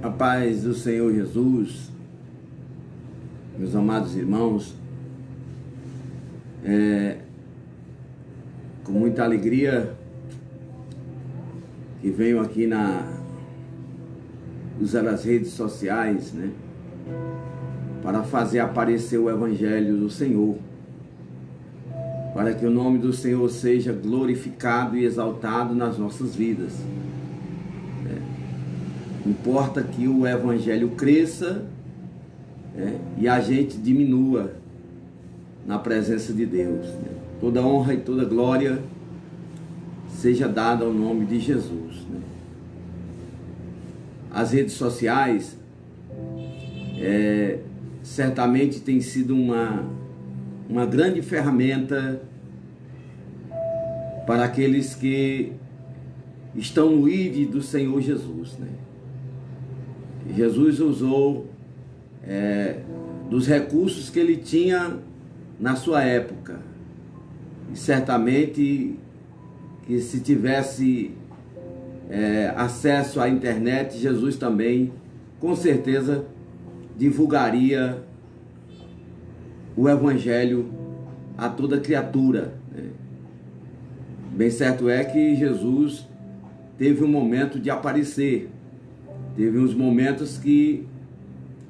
A paz do Senhor Jesus, meus amados irmãos, com muita alegria que venho aqui usar as redes sociais, para fazer aparecer o Evangelho do Senhor, para que o nome do Senhor seja glorificado e exaltado nas nossas vidas. Importa que o Evangelho cresça e a gente diminua na presença de Deus. Toda honra e toda glória seja dada ao nome de Jesus. As redes sociais certamente tem sido uma grande ferramenta para aqueles que estão no ID do Senhor Jesus. Jesus usou dos recursos que ele tinha na sua época, e certamente que se tivesse acesso à internet, Jesus também com certeza divulgaria o Evangelho a toda criatura. Bem certo é que Jesus teve um momento de aparecer. Teve uns momentos que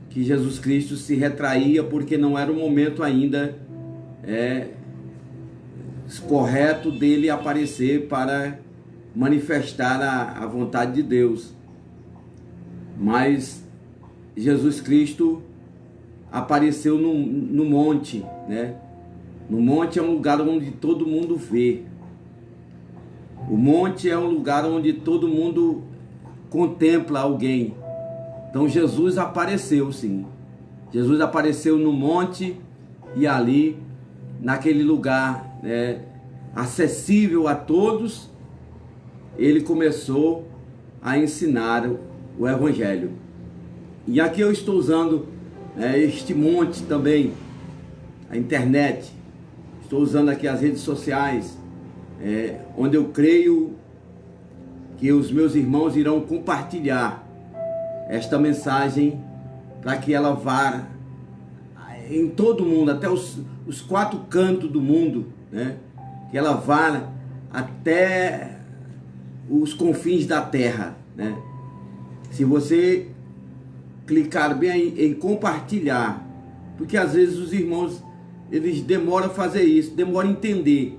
Jesus Cristo se retraía porque não era o momento ainda correto dele aparecer para manifestar a vontade de Deus. Mas Jesus Cristo apareceu no monte, No monte é um lugar onde todo mundo vê. O monte é um lugar onde todo mundo contempla alguém. Então Jesus apareceu, sim. Jesus apareceu no monte e ali, naquele lugar acessível a todos, ele começou a ensinar o Evangelho. E aqui eu estou usando este monte também, a internet. Estou usando aqui as redes sociais, onde eu creio que os meus irmãos irão compartilhar esta mensagem para que ela vá em todo mundo, até os quatro cantos do mundo, que ela vá até os confins da terra. Se você clicar bem em compartilhar, porque às vezes os irmãos eles demoram a fazer isso, demoram a entender,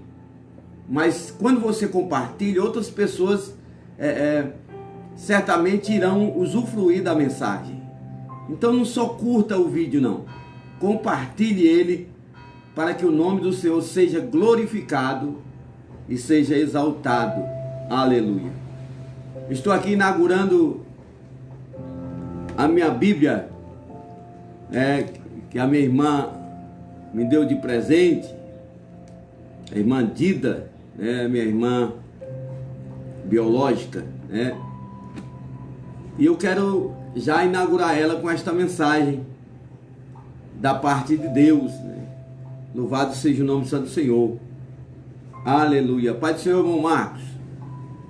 mas quando você compartilha, outras pessoas certamente irão usufruir da mensagem. Então não só curta o vídeo, não. Compartilhe ele para que o nome do Senhor seja glorificado e seja exaltado. Aleluia. Estou aqui inaugurando a minha Bíblia, que a minha irmã me deu de presente, a irmã Dida, minha irmã biológica, e eu quero já inaugurar ela com esta mensagem da parte de Deus. Louvado seja o nome santo do Senhor. Aleluia. Pai do Senhor, irmão Marcos,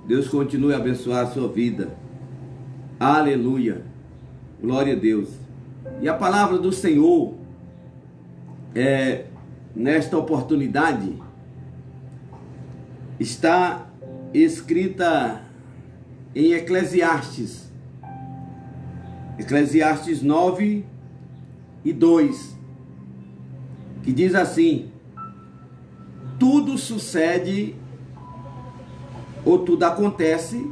Deus continue a abençoar a sua vida. Aleluia. Glória a Deus. E a palavra do Senhor nesta oportunidade está escrita em Eclesiastes 9 e 2, que diz assim: tudo sucede ou tudo acontece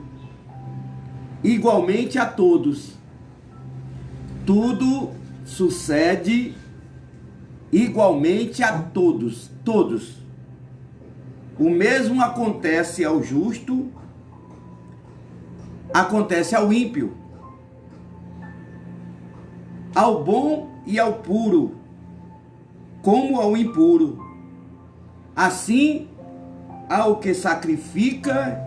igualmente a todos. Tudo sucede igualmente a todos. Todos. O mesmo acontece ao justo, acontece ao ímpio, ao bom e ao puro, como ao impuro. Assim ao que sacrifica,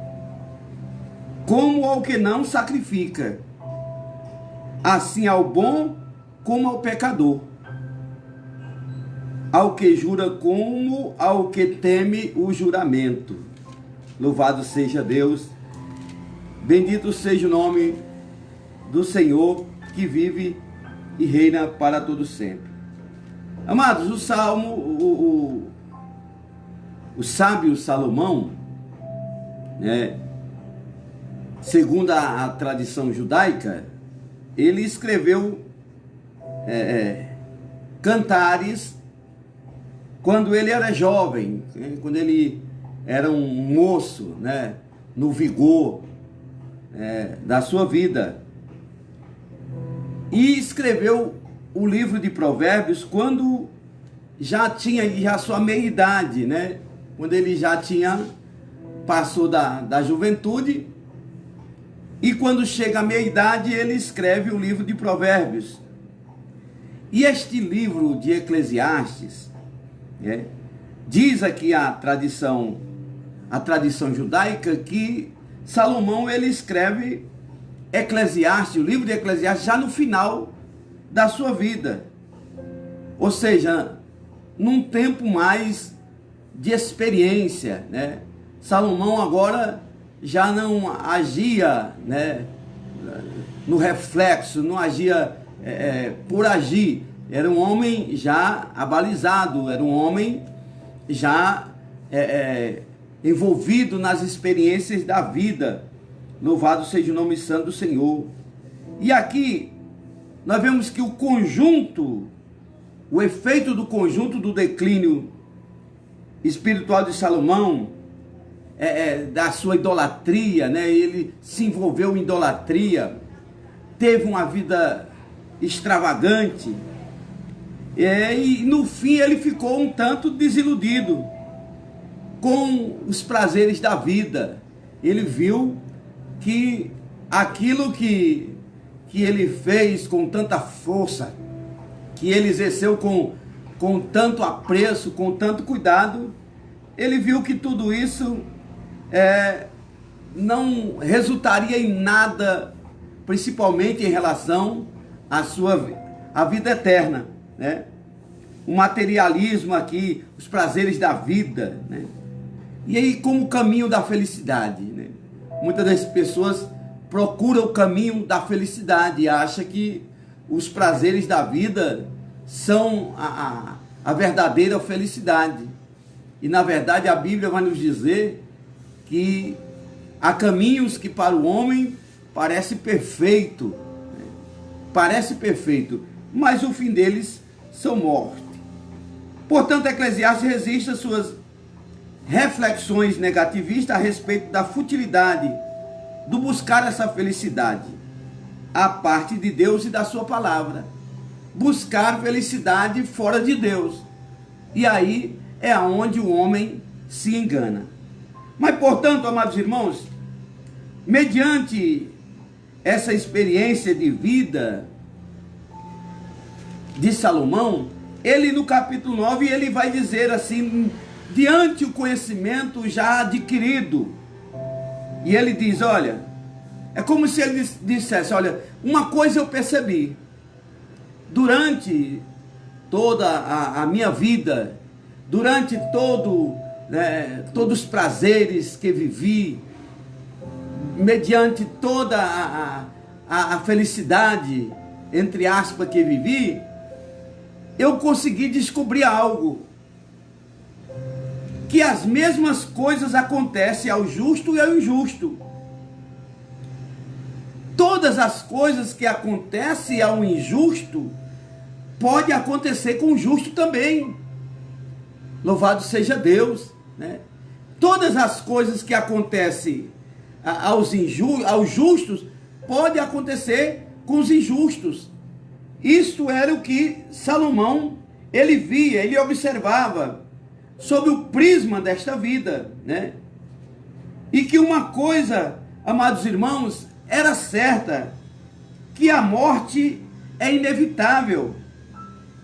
como ao que não sacrifica. Assim ao bom, como ao pecador. Ao que jura, como ao que teme o juramento. Louvado seja Deus, bendito seja o nome do Senhor. que vive e reina para todo sempre. Amados, o Salmo, o sábio Salomão, né, segundo a tradição judaica, ele escreveu cantares quando ele era jovem, quando ele era um moço, né, no vigor da sua vida. E escreveu o livro de Provérbios quando já tinha sua meia-idade, né? Quando ele já passou da juventude, e quando chega à meia-idade ele escreve o livro de Provérbios. E este livro de Eclesiastes, diz aqui a tradição judaica que Salomão ele escreve Eclesiastes, o livro de Eclesiastes, já no final da sua vida, ou seja, num tempo mais de experiência, né? Salomão agora já não agia, né, no reflexo, não agia por agir. Era um homem já abalizado, era um homem já envolvido nas experiências da vida. Louvado seja o nome santo do Senhor. E aqui nós vemos que o efeito do conjunto do declínio espiritual de Salomão, da sua idolatria, né? Ele se envolveu em idolatria, teve uma vida extravagante, e no fim ele ficou um tanto desiludido com os prazeres da vida. Ele viu que aquilo que ele fez com tanta força, que ele exerceu com tanto apreço, com tanto cuidado, ele viu que tudo isso não resultaria em nada, principalmente em relação à vida eterna, né? O materialismo aqui, os prazeres da vida, né? E aí, como caminho da felicidade, né? Muitas das pessoas procuram o caminho da felicidade e acham que os prazeres da vida são a verdadeira felicidade. E na verdade a Bíblia vai nos dizer que há caminhos que para o homem parece perfeito, mas o fim deles são morte. Portanto, Eclesiastes resiste às suas reflexões negativistas a respeito da futilidade do buscar essa felicidade a parte de Deus e da sua palavra. Buscar felicidade fora de Deus. E aí é onde o homem se engana. Mas, portanto, amados irmãos, mediante essa experiência de vida de Salomão, ele no capítulo 9, ele vai dizer assim, diante o conhecimento já adquirido, e ele diz, olha, é como se ele dissesse, olha, uma coisa eu percebi, durante toda a minha vida, durante todos os prazeres que vivi, mediante toda a felicidade, entre aspas, que vivi, eu consegui descobrir algo, que as mesmas coisas acontecem ao justo e ao injusto. Todas as coisas que acontecem ao injusto, pode acontecer com o justo também. Louvado seja Deus, né? Todas as coisas que acontecem aos justos, pode acontecer com os injustos. Isto era o que Salomão, ele via, ele observava sob o prisma desta vida, né? E que uma coisa, amados irmãos, era certa, que a morte é inevitável.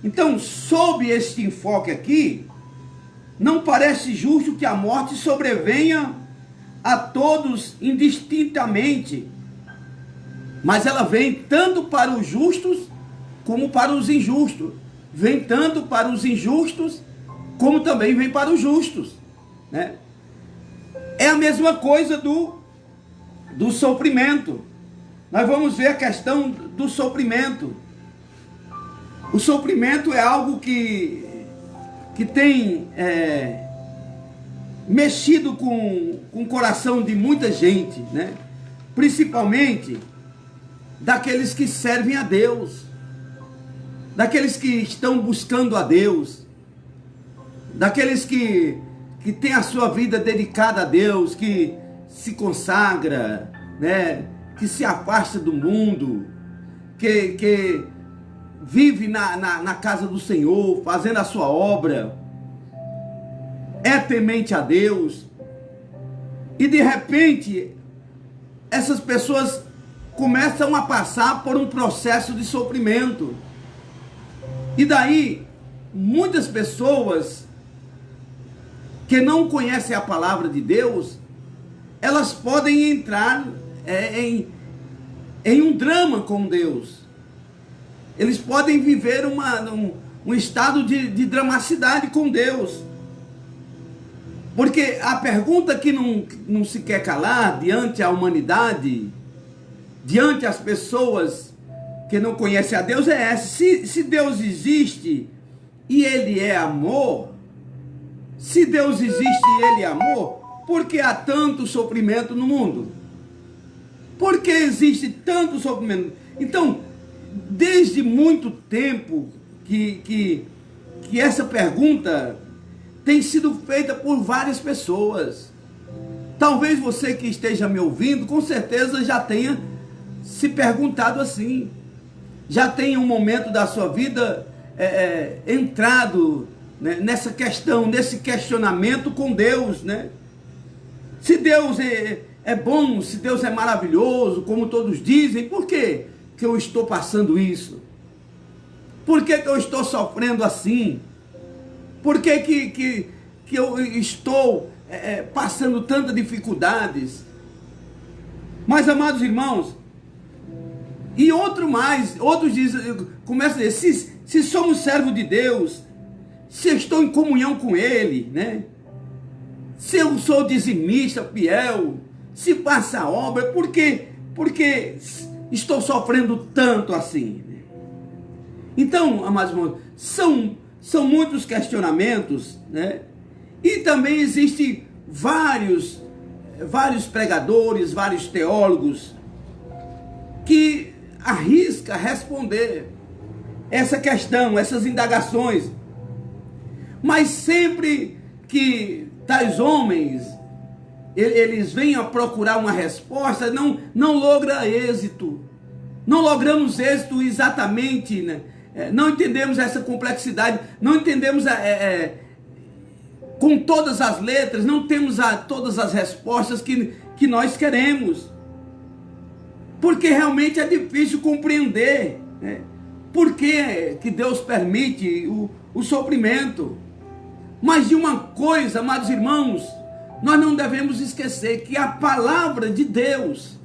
Então, sob este enfoque aqui, não parece justo que a morte sobrevenha a todos indistintamente, mas ela vem tanto para os justos como para os injustos, vem tanto para os injustos como também vem para os justos, né? É a mesma coisa do sofrimento. nós vamos ver a questão do sofrimento. O sofrimento é algo que tem mexido com o coração de muita gente, né? Principalmente daqueles que servem a Deus, daqueles que estão buscando a Deus, daqueles que têm a sua vida dedicada a Deus, que se consagra, né? Que se afasta do mundo, que vive na casa do Senhor, fazendo a sua obra, é temente a Deus. E de repente, essas pessoas começam a passar por um processo de sofrimento. E daí, muitas pessoas que não conhecem a palavra de Deus, elas podem entrar em um drama com Deus. Eles podem viver um estado de dramaticidade com Deus. Porque a pergunta que não se quer calar diante a humanidade, diante as pessoas que não conhecem a Deus, é essa: se Deus existe e Ele é amor, se Deus existe e Ele é amor, por que há tanto sofrimento no mundo? Por que existe tanto sofrimento? Então, desde muito tempo que essa pergunta tem sido feita por várias pessoas. Talvez você que esteja me ouvindo, com certeza já tenha se perguntado assim. Já tenha um momento da sua vida entrado, né, nessa questão, nesse questionamento com Deus, né? Se Deus é bom, se Deus é maravilhoso, como todos dizem, por que eu estou passando isso? Por que eu estou sofrendo assim? Por que eu estou passando tantas dificuldades? Mas, amados irmãos, e outros dizem, começam a dizer, se somos servos de Deus, se eu estou em comunhão com Ele, né? Se eu sou dizimista, fiel, se passa a obra, por que estou sofrendo tanto assim? Então, amados irmãos, são muitos questionamentos, né? E também existem vários pregadores, vários teólogos que arriscam responder essa questão, essas indagações. Mas sempre que tais homens, eles vêm a procurar uma resposta, não logra êxito. Não logramos êxito exatamente, né? Não entendemos essa complexidade, não entendemos com todas as letras, não temos todas as respostas que nós queremos. Porque realmente é difícil compreender, né? Por que Deus permite o sofrimento. Mas de uma coisa, amados irmãos, nós não devemos esquecer, que a palavra de Deus,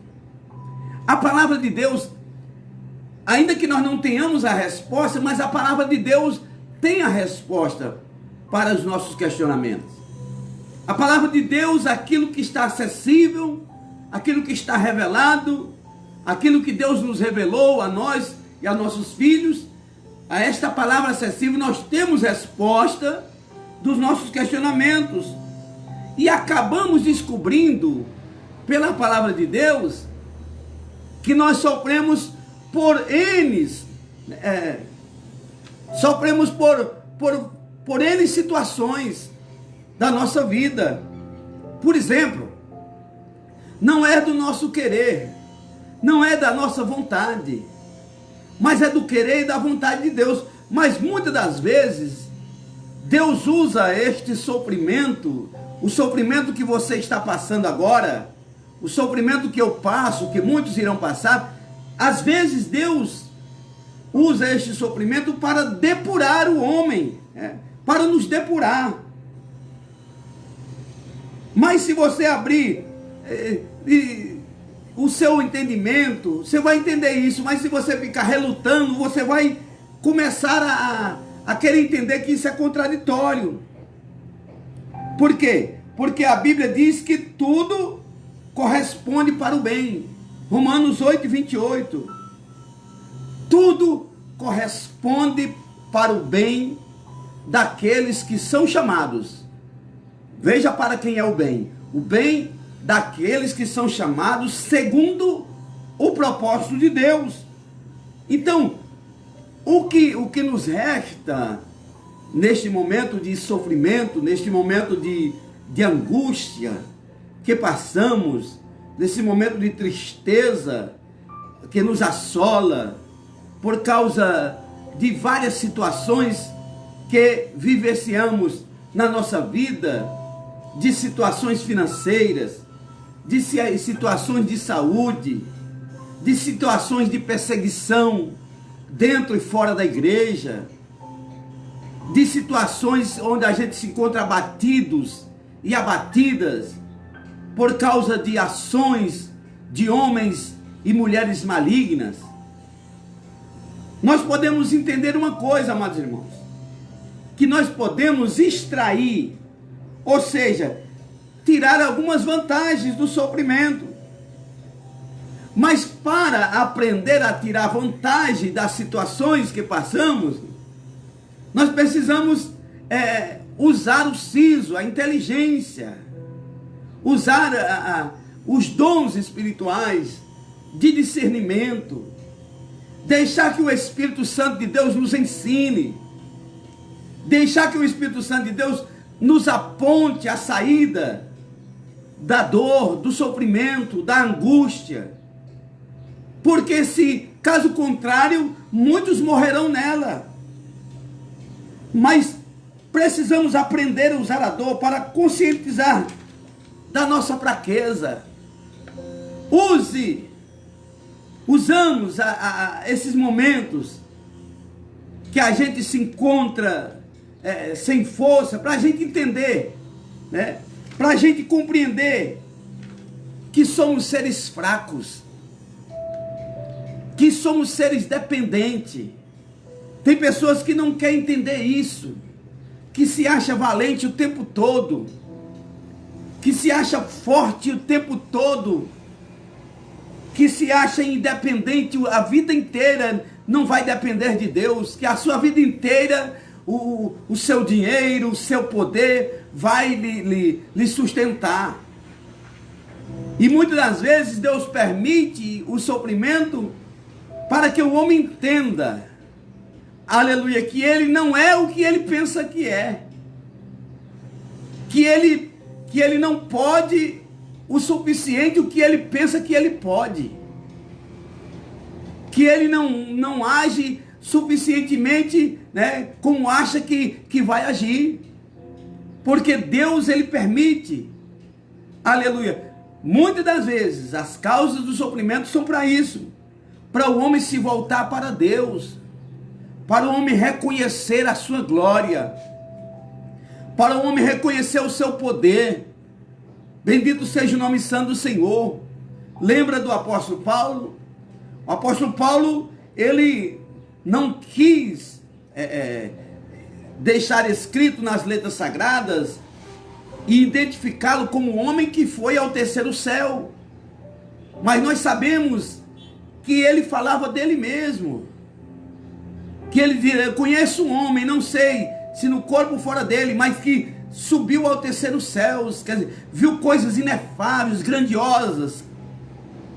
ainda que nós não tenhamos a resposta, mas a palavra de Deus tem a resposta para os nossos questionamentos. A palavra de Deus, aquilo que está acessível, aquilo que está revelado, aquilo que Deus nos revelou a nós e a nossos filhos, a esta palavra acessível nós temos resposta dos nossos questionamentos. E acabamos descobrindo, pela palavra de Deus, que nós sofremos por sofremos por N situações da nossa vida. Por exemplo, não é do nosso querer, não é da nossa vontade, mas é do querer e da vontade de Deus. Mas muitas das vezes, Deus usa este sofrimento, o sofrimento que você está passando agora, o sofrimento que eu passo, que muitos irão passar. Às vezes Deus usa este sofrimento para depurar o homem, para nos depurar. Mas se você abrir o seu entendimento, você vai entender isso. Mas se você ficar relutando, você vai começar a querer entender que isso é contraditório. Por quê? Porque a Bíblia diz que tudo corresponde para o bem. Romanos 8:28. Tudo corresponde para o bem daqueles que são chamados. Veja para quem é o bem. O bem daqueles que são chamados segundo o propósito de Deus. Então, o que nos resta neste momento de sofrimento, neste momento de angústia que passamos, nesse momento de tristeza que nos assola por causa de várias situações que vivenciamos na nossa vida, de situações financeiras, de situações de saúde, de situações de perseguição dentro e fora da igreja, de situações onde a gente se encontra abatidos e abatidas por causa de ações de homens e mulheres malignas. Nós podemos entender uma coisa, amados irmãos, que nós podemos extrair, ou seja, tirar algumas vantagens do sofrimento. Mas para aprender a tirar vantagem das situações que passamos, nós precisamos usar o siso, a inteligência, usar os dons espirituais de discernimento, deixar que o Espírito Santo de Deus nos ensine, deixar que o Espírito Santo de Deus nos aponte a saída da dor, do sofrimento, da angústia. Porque se, caso contrário, muitos morrerão nela. Mas precisamos aprender a usar a dor para conscientizar da nossa fraqueza. Usamos esses momentos que a gente se encontra sem força, para a gente entender, né? Para a gente compreender que somos seres fracos, que somos seres dependentes. Tem pessoas que não querem entender isso, que se acha valente o tempo todo, que se acha forte o tempo todo, que se acha independente a vida inteira, não vai depender de Deus, que a sua vida inteira o seu dinheiro, o seu poder vai lhe sustentar. E muitas das vezes Deus permite o sofrimento para que o homem entenda, aleluia, que ele não é o que ele pensa que é, que ele não pode o suficiente o que ele pensa que ele pode, que ele não age suficientemente, né, como acha que vai agir, porque Deus, ele permite, aleluia. Muitas das vezes as causas do sofrimento são para isso, para o homem se voltar para Deus, para o homem reconhecer a sua glória, para o homem reconhecer o seu poder. Bendito seja o nome santo do Senhor. Lembra do apóstolo Paulo? O apóstolo Paulo, ele não quis deixar escrito nas letras sagradas e identificá-lo como um homem que foi ao terceiro céu. Mas nós sabemos que ele falava dele mesmo. Que ele diria, eu conheço um homem, não sei se no corpo ou fora dele, mas que subiu ao terceiro céu, quer dizer, viu coisas inefáveis, grandiosas,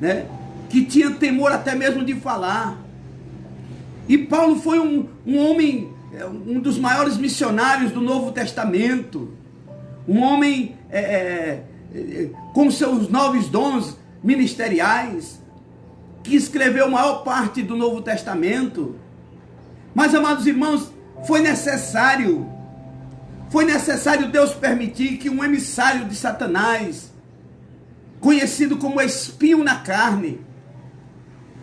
né? Que tinha temor até mesmo de falar. E Paulo foi um homem, um dos maiores missionários do Novo Testamento, um homem com seus 9 dons ministeriais, que escreveu a maior parte do Novo Testamento. Mas, amados irmãos, foi necessário Deus permitir que um emissário de Satanás, conhecido como espinho na carne,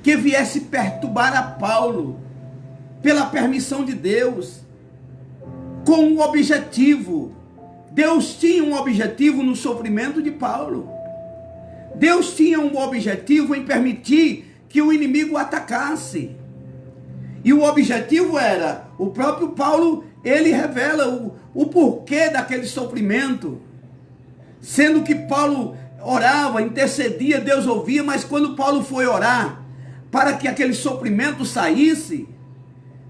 que viesse perturbar a Paulo, pela permissão de Deus, com um objetivo. Deus tinha um objetivo no sofrimento de Paulo. Deus tinha um objetivo em permitir que o inimigo o atacasse. E o objetivo era, o próprio Paulo, ele revela o porquê daquele sofrimento. Sendo que Paulo orava, intercedia, Deus ouvia, mas quando Paulo foi orar para que aquele sofrimento saísse,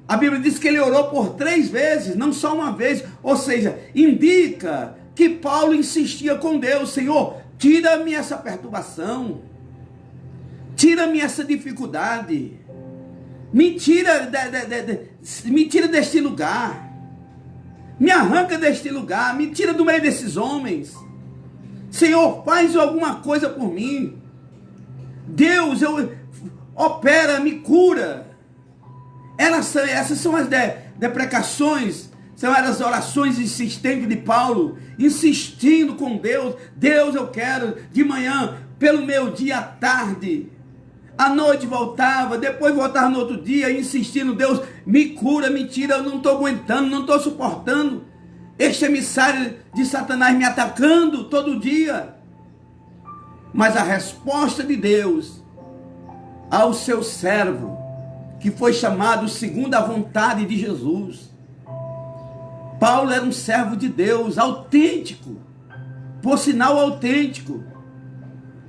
a Bíblia diz que ele orou por 3 vezes, não só uma vez. Ou seja, indica que Paulo insistia com Deus: Senhor, tira-me essa perturbação, tira-me essa dificuldade, me tira deste lugar, me arranca deste lugar, me tira do meio desses homens. Senhor, faz alguma coisa por mim. Deus, opera, me cura. Essas são as deprecações, são as orações insistentes de Paulo, insistindo com Deus. Deus, eu quero de manhã, pelo meio-dia à tarde, à noite voltava, depois voltava no outro dia, insistindo: Deus, me cura, me tira, eu não estou aguentando, não estou suportando este emissário de Satanás me atacando todo dia. Mas a resposta de Deus ao seu servo, que foi chamado segundo a vontade de Jesus. Paulo era um servo de Deus, autêntico, por sinal autêntico.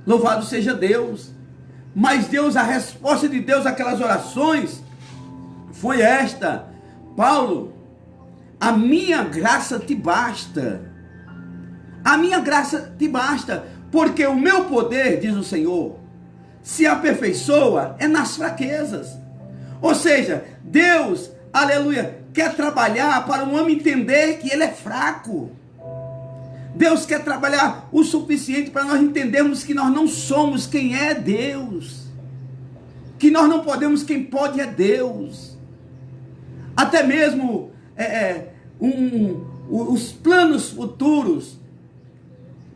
Louvado seja Deus. Mas Deus, a resposta de Deus àquelas orações foi esta: Paulo, a minha graça te basta. A minha graça te basta, porque o meu poder, diz o Senhor, se aperfeiçoa é nas fraquezas. Ou seja, Deus, aleluia, quer trabalhar para o homem entender que ele é fraco. Deus quer trabalhar o suficiente para nós entendermos que nós não somos quem é Deus. Que nós não podemos, quem pode é Deus. Até mesmo os planos futuros,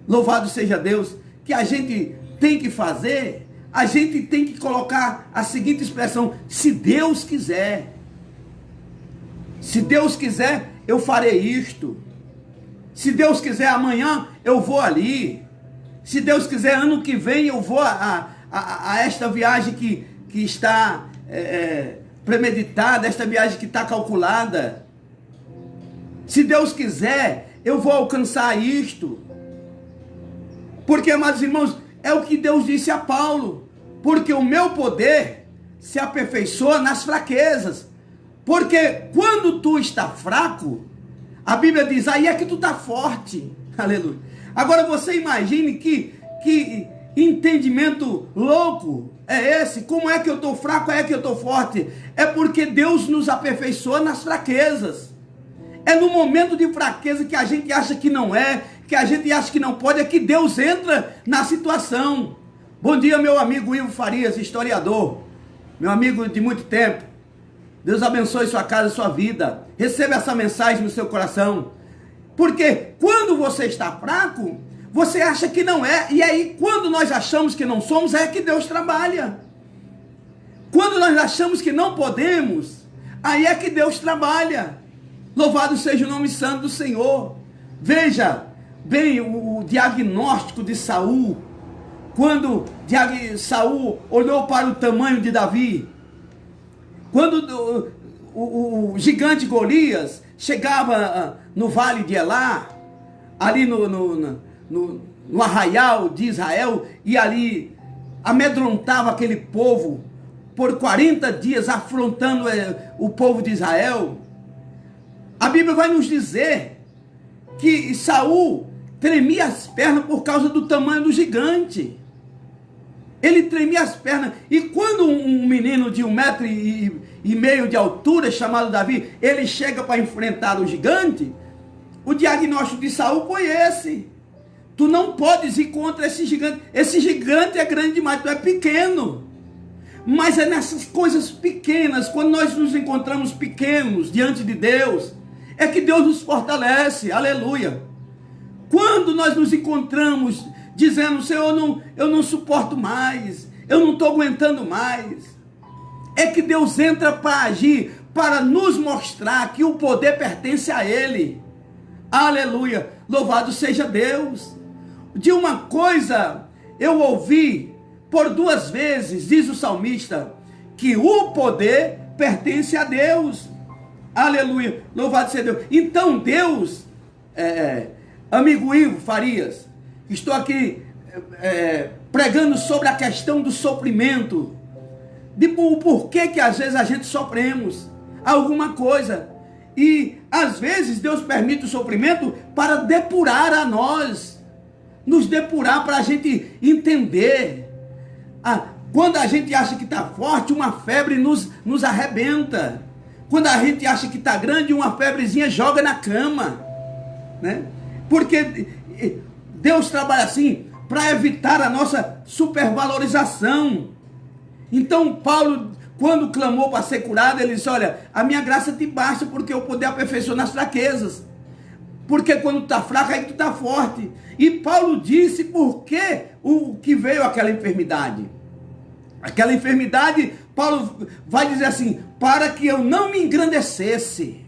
louvado seja Deus, que a gente tem que fazer, a gente tem que colocar a seguinte expressão: se Deus quiser. Se Deus quiser, eu farei isto. Se Deus quiser, amanhã eu vou ali. Se Deus quiser, ano que vem eu vou a esta viagem que está premeditada, esta viagem que está calculada. Se Deus quiser, eu vou alcançar isto. Porque, amados irmãos, é o que Deus disse a Paulo: porque o meu poder se aperfeiçoa nas fraquezas. Porque quando tu está fraco, a Bíblia diz, aí é que tu está forte. Aleluia. Agora você imagine que entendimento louco é esse. Como é que eu estou fraco, é que eu estou forte? É porque Deus nos aperfeiçoa nas fraquezas. É no momento de fraqueza que a gente acha que não é, que a gente acha que não pode, é que Deus entra na situação. Bom dia, meu amigo Ivo Farias, historiador, meu amigo de muito tempo. Deus abençoe sua casa, sua vida. Receba essa mensagem no seu coração. Porque quando você está fraco, você acha que não é. E aí, quando nós achamos que não somos, é que Deus trabalha. Quando nós achamos que não podemos, aí é que Deus trabalha. Louvado seja o nome santo do Senhor. Veja bem o diagnóstico de Saul. Quando Saul olhou para o tamanho de Davi. Quando o gigante Golias chegava no vale de Elá, ali no arraial de Israel, e ali amedrontava aquele povo por 40 dias, afrontando o povo de Israel, a Bíblia vai nos dizer que Saul tremia as pernas por causa do tamanho do gigante. Ele tremia as pernas. E quando um menino de 1,5 m de altura, chamado Davi, ele chega para enfrentar o gigante, o diagnóstico de Saul foi esse: tu não podes ir contra esse gigante. Esse gigante é grande demais, tu é pequeno. Mas é nessas coisas pequenas, quando nós nos encontramos pequenos diante de Deus, é que Deus nos fortalece. Aleluia. Quando nós nos encontramos dizendo, Senhor, eu não suporto mais, eu não estou aguentando mais, é que Deus entra para agir, para nos mostrar que o poder pertence a Ele. Aleluia, louvado seja Deus. De uma coisa eu ouvi por 2 vezes, diz o salmista, que o poder pertence a Deus. Aleluia, louvado seja Deus. Então Deus, amigo Ivo Farias, estou aqui pregando sobre a questão do sofrimento, de o porquê que às vezes a gente sofremos alguma coisa. E às vezes Deus permite o sofrimento para depurar a nós, nos depurar, para a gente entender. Quando a gente acha que está forte, uma febre nos arrebenta. Quando a gente acha que está grande, uma febrezinha joga na cama, né? Porque Deus trabalha assim para evitar a nossa supervalorização. Então Paulo, quando clamou para ser curado, ele disse: olha, a minha graça te basta, porque eu poder aperfeiçoar nas fraquezas. Porque quando tu está fraco, aí tu está forte. E Paulo disse por que o que veio aquela enfermidade. Aquela enfermidade, Paulo vai dizer assim: para que eu não me engrandecesse,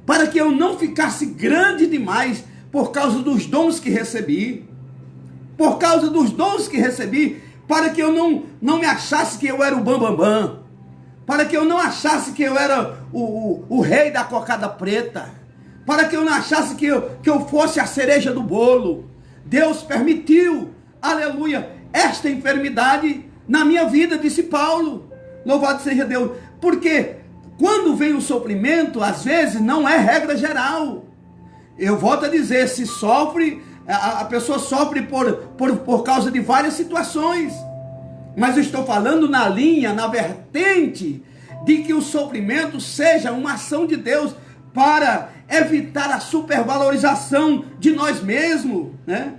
para que eu não ficasse grande demais por causa dos dons que recebi, por causa dos dons que recebi, para que eu não me achasse que eu era o bambambam, para que eu não achasse que eu era o rei da cocada preta, para que eu não achasse que eu fosse a cereja do bolo. Deus permitiu, aleluia, esta enfermidade na minha vida, disse Paulo. Louvado seja Deus. Porque quando vem o sofrimento, às vezes não é regra geral. Eu volto a dizer, se sofre, a pessoa sofre por causa de várias situações. Mas eu estou falando na linha, na vertente, de que o sofrimento seja uma ação de Deus para evitar a supervalorização de nós mesmos, né?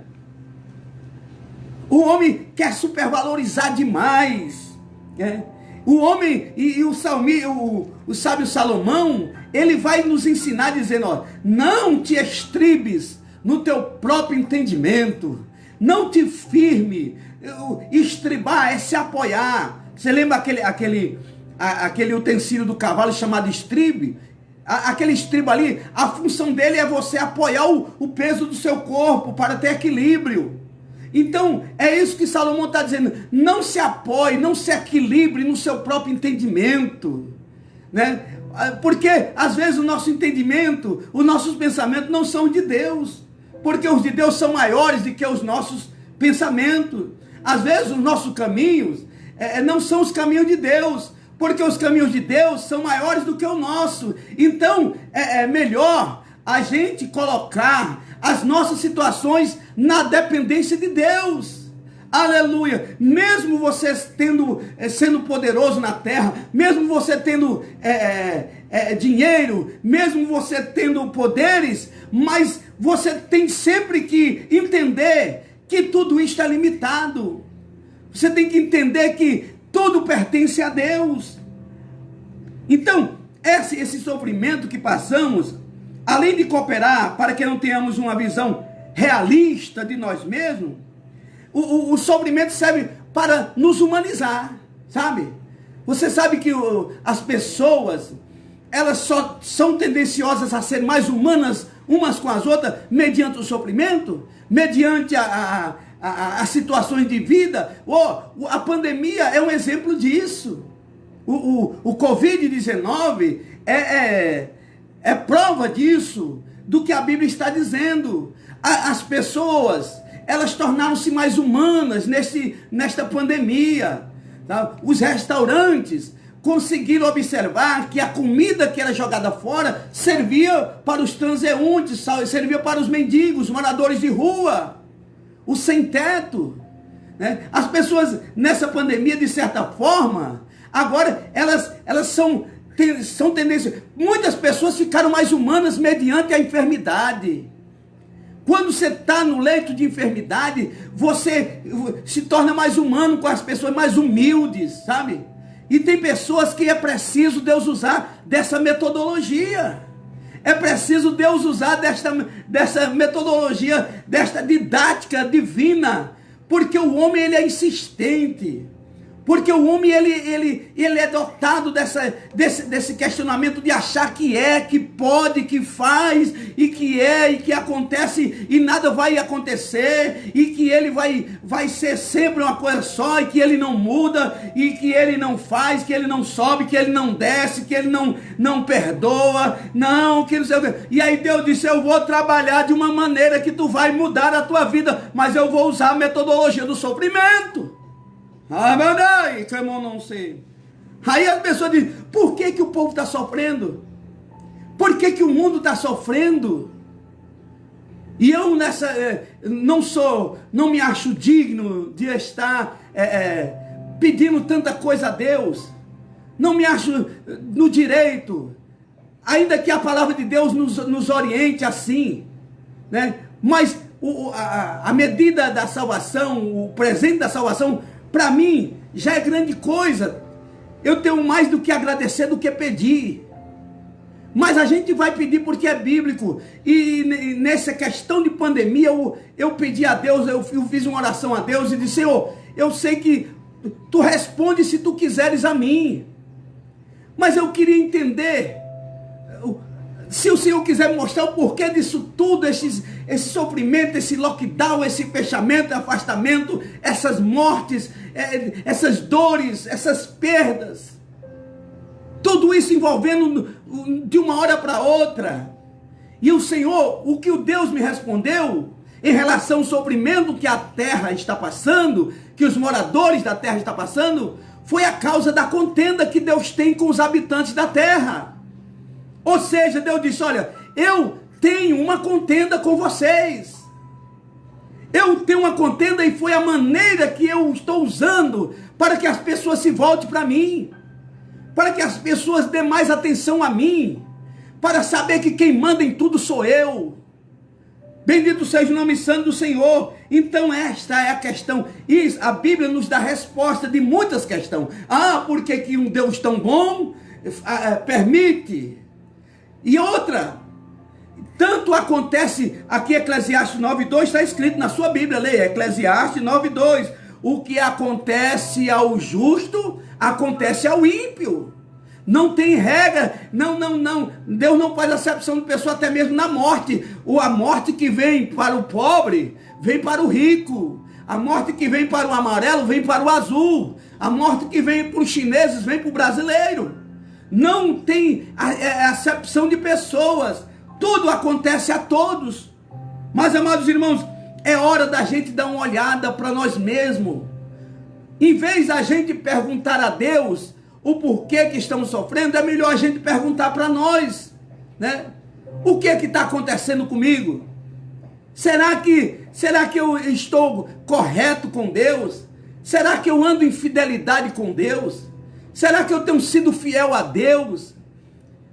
O homem quer supervalorizar demais, né? O homem e o sábio Salomão, ele vai nos ensinar dizendo: ó, não te estribes no teu próprio entendimento, não te firme. Estribar é se apoiar. Você lembra aquele utensílio do cavalo chamado estribe? Aquele estribo ali, a função dele é você apoiar o peso do seu corpo para ter equilíbrio. Então, é isso que Salomão está dizendo: não se apoie, não se equilibre no seu próprio entendimento, né? Porque às vezes o nosso entendimento, os nossos pensamentos não são de Deus, porque os de Deus são maiores do que os nossos pensamentos. Às vezes os nossos caminhos não são os caminhos de Deus, porque os caminhos de Deus são maiores do que o nosso. Então é melhor a gente colocar as nossas situações na dependência de Deus. Aleluia. Mesmo você sendo poderoso na terra, mesmo você tendo dinheiro, mesmo você tendo poderes, mas você tem sempre que entender que tudo isto é limitado. Você tem que entender que tudo pertence a Deus. Então, esse sofrimento que passamos, além de cooperar para que não tenhamos uma visão realista de nós mesmos, o sofrimento serve para nos humanizar, sabe? Você sabe que as pessoas, elas só são tendenciosas a ser mais humanas umas com as outras mediante o sofrimento, mediante as situações de vida. A pandemia é um exemplo disso. O Covid-19 é prova disso, do que a Bíblia está dizendo. As pessoas, elas tornaram-se mais humanas nesta pandemia. Tá? Os restaurantes conseguiram observar que a comida que era jogada fora servia para os transeuntes, servia para os mendigos, moradores de rua, os sem-teto, né? As pessoas nessa pandemia, de certa forma, agora elas são tendências. Muitas pessoas ficaram mais humanas mediante a enfermidade. Quando você está no leito de enfermidade, você se torna mais humano com as pessoas, mais humildes, sabe? E tem pessoas que é preciso Deus usar dessa metodologia. É preciso Deus usar dessa metodologia, desta didática divina. Porque o homem, ele é insistente. Porque o homem, ele é dotado desse questionamento de achar que pode, que faz, e que acontece, e nada vai acontecer, e que ele vai ser sempre uma coisa só, e que ele não muda, e que ele não faz, que ele não sobe, que ele não desce, que ele não perdoa, não, que não sei o quê. E aí Deus disse, eu vou trabalhar de uma maneira que tu vai mudar a tua vida, mas eu vou usar a metodologia do sofrimento. Ah, meu Deus, como eu não sei. Aí as pessoas dizem, por que o povo está sofrendo? Por que o mundo está sofrendo? E eu não me acho digno de estar pedindo tanta coisa a Deus. Não me acho no direito, ainda que a palavra de Deus nos oriente assim, né? Mas a medida da salvação, o presente da salvação, para mim, já é grande coisa. Eu tenho mais do que agradecer do que pedir. Mas a gente vai pedir porque é bíblico. E nessa questão de pandemia, eu pedi a Deus, eu fiz uma oração a Deus e disse, Senhor, eu sei que tu responde se tu quiseres a mim. Mas eu queria entender, se o Senhor quiser me mostrar o porquê disso tudo, esse sofrimento, esse lockdown, esse fechamento, afastamento, essas mortes, essas dores, essas perdas, tudo isso envolvendo de uma hora para outra. E o Senhor, o que o Deus me respondeu em relação ao sofrimento que a terra está passando, que os moradores da terra estão passando, foi a causa da contenda que Deus tem com os habitantes da terra. Ou seja, Deus disse, olha, eu tenho uma contenda com vocês. Eu tenho uma contenda e foi a maneira que eu estou usando para que as pessoas se voltem para mim. Para que as pessoas dêem mais atenção a mim. Para saber que quem manda em tudo sou eu. Bendito seja o nome santo do Senhor. Então esta é a questão. E a Bíblia nos dá resposta de muitas questões. Por que um Deus tão bom permite? E outra, tanto acontece, aqui Eclesiastes 9:2 está escrito na sua Bíblia, leia, Eclesiastes 9:2, o que acontece ao justo, acontece ao ímpio. Não tem regra, não, Deus não faz acepção de pessoa até mesmo na morte. A morte que vem para o pobre, vem para o rico. A morte que vem para o amarelo, vem para o azul. A morte que vem para os chineses, vem para o brasileiro. Não tem acepção de pessoas. Tudo acontece a todos. Mas, amados irmãos, é hora da gente dar uma olhada para nós mesmos. Em vez da gente perguntar a Deus o porquê que estamos sofrendo, é melhor a gente perguntar para nós, né? O que está acontecendo comigo? Será que eu estou correto com Deus? Será que eu ando em fidelidade com Deus? Será que eu tenho sido fiel a Deus?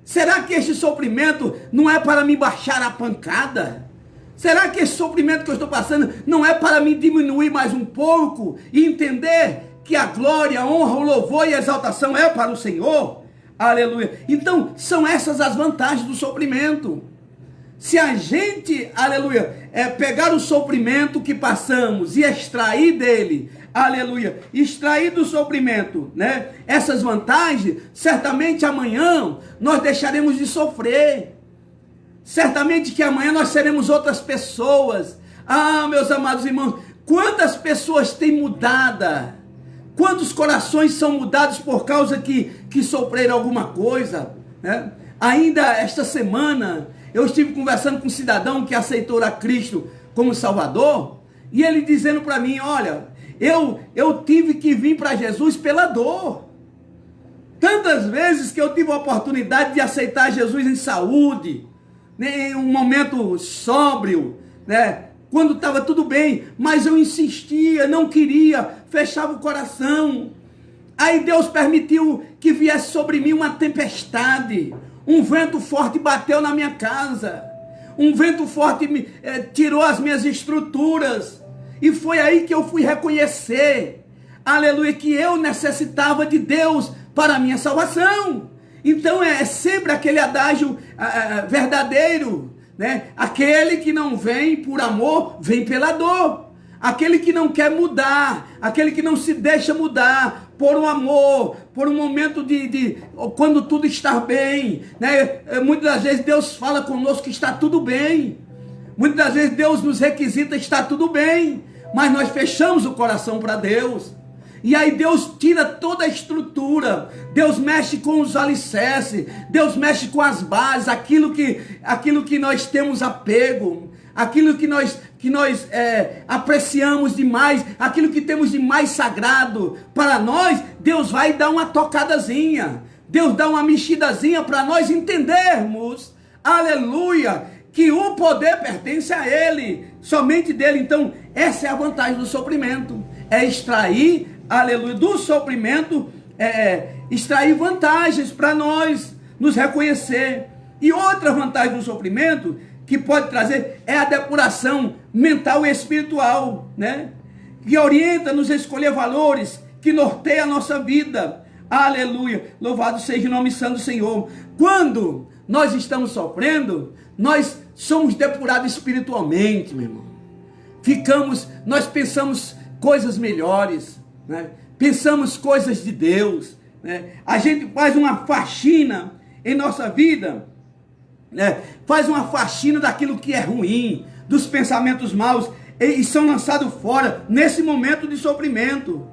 Será que este sofrimento não é para me baixar a pancada? Será que esse sofrimento que eu estou passando não é para me diminuir mais um pouco e entender que a glória, a honra, o louvor e a exaltação é para o Senhor? Aleluia. Então, são essas as vantagens do sofrimento. Se a gente, aleluia, pegar o sofrimento que passamos e extrair dele, aleluia, extrair do sofrimento, né, essas vantagens, certamente amanhã nós deixaremos de sofrer. Certamente que amanhã nós seremos outras pessoas. Meus amados irmãos, quantas pessoas têm mudado? Quantos corações são mudados por causa que sofreram alguma coisa, né? Ainda esta semana eu estive conversando com um cidadão que aceitou a Cristo como Salvador, e ele dizendo para mim, olha, eu tive que vir para Jesus pela dor. Tantas vezes que eu tive a oportunidade de aceitar Jesus em saúde, né, em um momento sóbrio, né, quando estava tudo bem, mas eu insistia, não queria, fechava o coração. Aí Deus permitiu que viesse sobre mim uma tempestade. Um vento forte bateu na minha casa. Um vento forte tirou as minhas estruturas. E foi aí que eu fui reconhecer, aleluia, que eu necessitava de Deus para a minha salvação. Então é sempre aquele adágio verdadeiro, né? Aquele que não vem por amor, vem pela dor. Aquele que não quer mudar, aquele que não se deixa mudar por um amor, por um momento quando tudo está bem, né? Muitas das vezes Deus fala conosco que está tudo bem. Muitas das vezes Deus nos requisita, está tudo bem, mas nós fechamos o coração para Deus. E aí Deus tira toda a estrutura, Deus mexe com os alicerces, Deus mexe com as bases, aquilo que nós temos apego, aquilo que nós apreciamos demais, aquilo que temos de mais sagrado para nós. Deus vai dar uma tocadazinha, Deus dá uma mexidazinha para nós entendermos, aleluia, que o poder pertence a Ele, somente dele. Então essa é a vantagem do sofrimento, é extrair, aleluia, do sofrimento, extrair vantagens para nós nos reconhecer. E outra vantagem do sofrimento que pode trazer é a depuração mental e espiritual, né? Que orienta nos a escolher valores, que norteia a nossa vida. Aleluia, louvado seja o nome santo do Senhor. Quando nós estamos sofrendo, nós somos depurados espiritualmente, meu irmão. Nós pensamos coisas melhores, né? Pensamos coisas de Deus, né? A gente faz uma faxina em nossa vida, né? Faz uma faxina daquilo que é ruim, dos pensamentos maus, e são lançados fora nesse momento de sofrimento.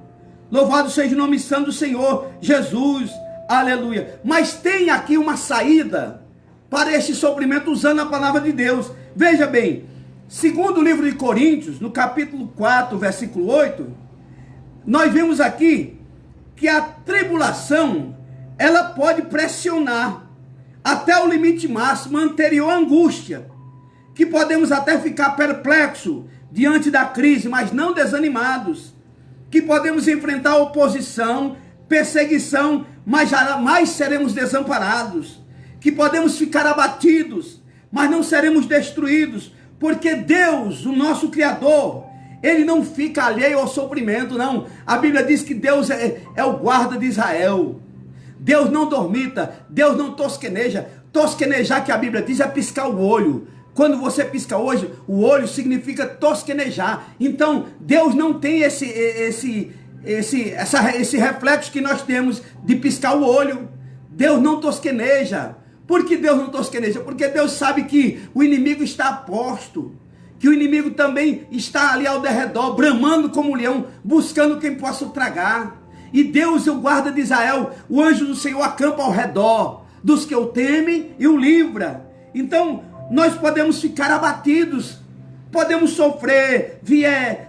Louvado seja o nome santo do Senhor Jesus, aleluia. Mas tem aqui uma saída para este sofrimento usando a palavra de Deus. Veja bem, segundo o livro de Coríntios, no capítulo 4, versículo 8, nós vemos aqui que a tribulação, ela pode pressionar até o limite máximo anterior à angústia, que podemos até ficar perplexos diante da crise, mas não desanimados, que podemos enfrentar oposição, perseguição, mas jamais seremos desamparados, que podemos ficar abatidos, mas não seremos destruídos, porque Deus, o nosso Criador, Ele não fica alheio ao sofrimento, não. A Bíblia diz que Deus é o guarda de Israel. Deus não dormita, Deus não tosqueneja. Tosquenejar, que a Bíblia diz, é piscar o olho. Quando você pisca hoje, o olho significa tosquenejar. Então, Deus não tem esse reflexo que nós temos de piscar o olho. Deus não tosqueneja. Por que Deus não tosqueneja? Porque Deus sabe que o inimigo está a posto, que o inimigo também está ali ao derredor, bramando como um leão, buscando quem possa o tragar. E Deus é o guarda de Israel, o anjo do Senhor acampa ao redor dos que o temem e o livra. Então, nós podemos ficar abatidos, podemos sofrer,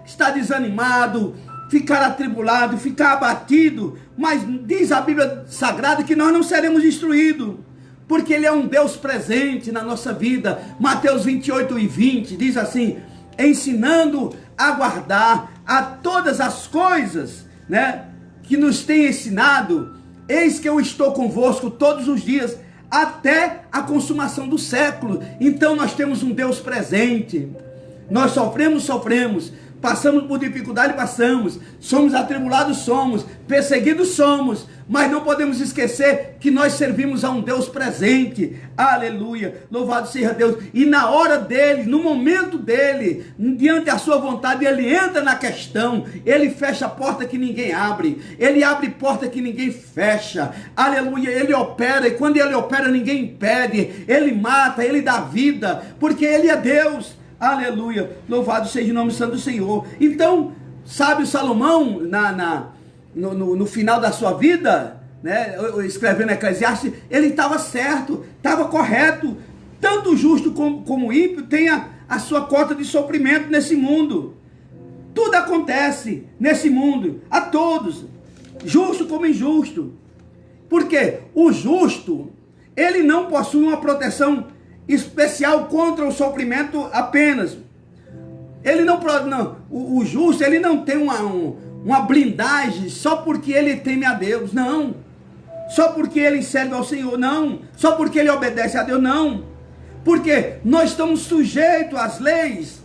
estar desanimado, ficar atribulado, ficar abatido, mas diz a Bíblia Sagrada que nós não seremos destruídos, porque Ele é um Deus presente na nossa vida. Mateus 28:20 diz assim: ensinando a guardar a todas as coisas, né, que nos tem ensinado, eis que eu estou convosco todos os dias, até a consumação do século. Então nós temos um Deus presente. Nós sofremos, passamos por dificuldade, somos atribulados, perseguidos, mas não podemos esquecer que nós servimos a um Deus presente. Aleluia, louvado seja Deus. E na hora dele, no momento dele, diante da sua vontade, ele entra na questão, ele fecha a porta que ninguém abre, ele abre porta que ninguém fecha. Aleluia, ele opera, e quando ele opera ninguém impede, ele mata, ele dá vida, porque ele é Deus. Aleluia, louvado seja o nome santo do Senhor. Então, sábio Salomão, no final da sua vida, né, escrevendo Eclesiastes, ele estava certo, estava correto. Tanto o justo como o ímpio tem a sua cota de sofrimento nesse mundo. Tudo acontece nesse mundo, a todos, justo como injusto. Porque o justo, ele não possui uma proteção especial contra o sofrimento apenas. Ele o justo, ele não tem uma blindagem só porque ele teme a Deus, não. Só porque ele serve ao Senhor, não. Só porque ele obedece a Deus, não. Porque nós estamos sujeitos às leis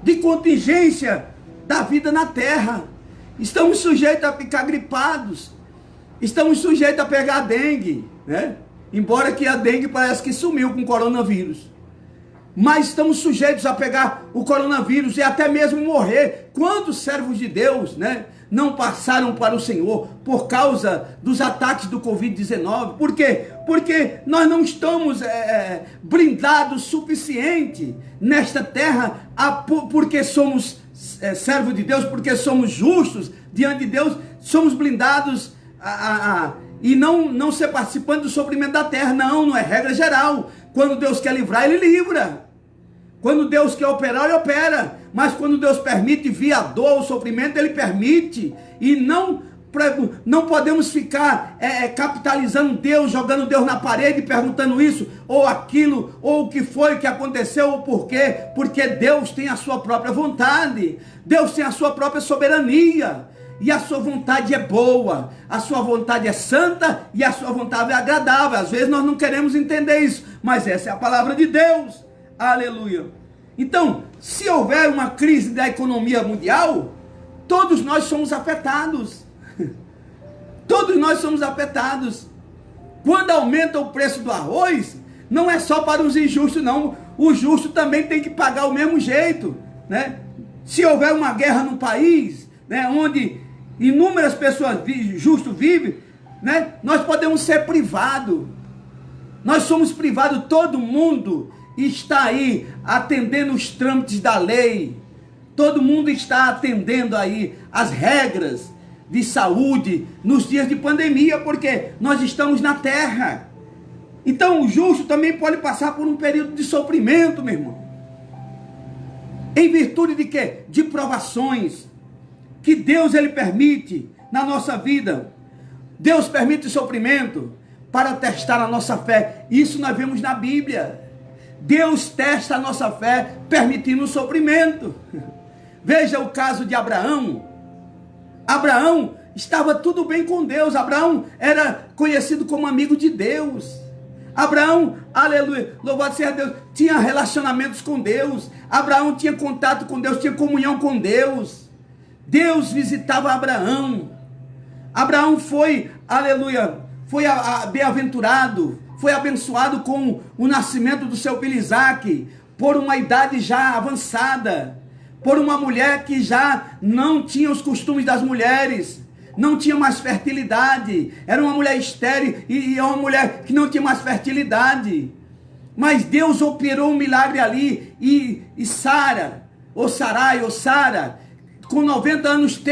de contingência da vida na terra. Estamos sujeitos a ficar gripados. Estamos sujeitos a pegar dengue, né? Embora que a dengue parece que sumiu com o coronavírus. mas estamos sujeitos a pegar o coronavírus e até mesmo morrer. Quantos servos de Deus, né, não passaram para o Senhor por causa dos ataques do Covid-19? Por quê? Porque nós não estamos blindados o suficiente nesta terra, porque somos servos de Deus, porque somos justos diante de Deus, somos blindados e não ser participante do sofrimento da terra. Não é regra geral. Quando Deus quer livrar, Ele livra. Quando Deus quer operar, Ele opera. Mas quando Deus permite vir a dor, o sofrimento, Ele permite. E não podemos ficar capitalizando Deus, jogando Deus na parede, perguntando isso, ou aquilo, ou o que foi que aconteceu, ou por quê. Porque Deus tem a sua própria vontade. Deus tem a sua própria soberania. E a sua vontade é boa, a sua vontade é santa e a sua vontade é agradável. Às vezes nós não queremos entender isso, mas essa é a palavra de Deus. Aleluia. Então, se houver uma crise da economia mundial, todos nós somos afetados. Todos nós somos afetados. Quando aumenta o preço do arroz, não é só para os injustos, não. O justo também tem que pagar o mesmo jeito, né? Se houver uma guerra no país, né, onde inúmeras pessoas justos vivem, né, nós podemos ser privados. Nós somos privados, todo mundo está aí atendendo os trâmites da lei. Todo mundo está atendendo aí as regras de saúde nos dias de pandemia, porque nós estamos na terra. Então o justo também pode passar por um período de sofrimento, meu irmão. Em virtude de quê? De provações que Deus ele permite na nossa vida. Deus permite sofrimento para testar a nossa fé. Isso nós vemos na Bíblia. Deus testa a nossa fé permitindo o sofrimento. Veja o caso de Abraão. Abraão estava tudo bem com Deus. Abraão era conhecido como amigo de Deus. Abraão, aleluia, louvado seja Deus, tinha relacionamentos com Deus. Abraão tinha contato com Deus, tinha comunhão com Deus. Deus visitava Abraão. Abraão foi, aleluia, foi bem-aventurado, foi abençoado com o nascimento do seu filho Isaque, por uma idade já avançada, por uma mulher que já não tinha os costumes das mulheres, não tinha mais fertilidade, era uma mulher estéril e uma mulher que não tinha mais fertilidade. Mas Deus operou um milagre ali e Sara, Sara, com 90 anos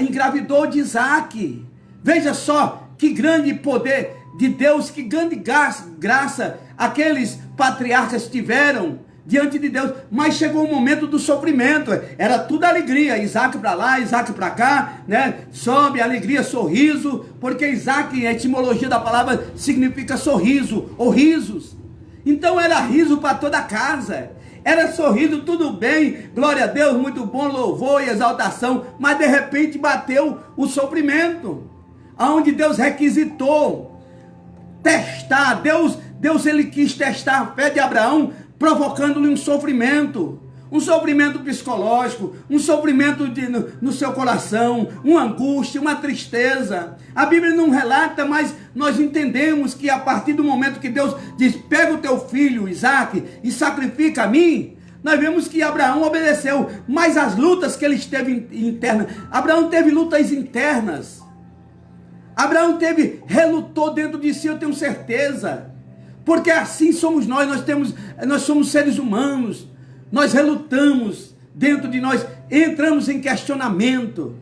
engravidou de Isaque. Veja só que grande poder de Deus, que grande graça aqueles patriarcas tiveram diante de Deus. Mas chegou o momento do sofrimento. Era tudo alegria, Isaque para lá, Isaque para cá, né? Sobe, alegria, sorriso, porque Isaque, a etimologia da palavra significa sorriso ou risos. Então era riso para toda a casa. Era sorriso, tudo bem, glória a Deus, muito bom, louvor e exaltação. Mas de repente bateu o sofrimento, aonde Deus requisitou testar. Deus ele quis testar a fé de Abraão, provocando-lhe um sofrimento psicológico, um sofrimento no seu coração, uma angústia, uma tristeza. A Bíblia não relata, mas nós entendemos que a partir do momento que Deus diz, pega o teu filho Isaque e sacrifica a mim, nós vemos que Abraão obedeceu. Mas as lutas que ele teve internas, Abraão teve lutas internas, Abraão relutou dentro de si, eu tenho certeza, porque assim somos nós somos seres humanos. Nós relutamos dentro de nós, entramos em questionamento.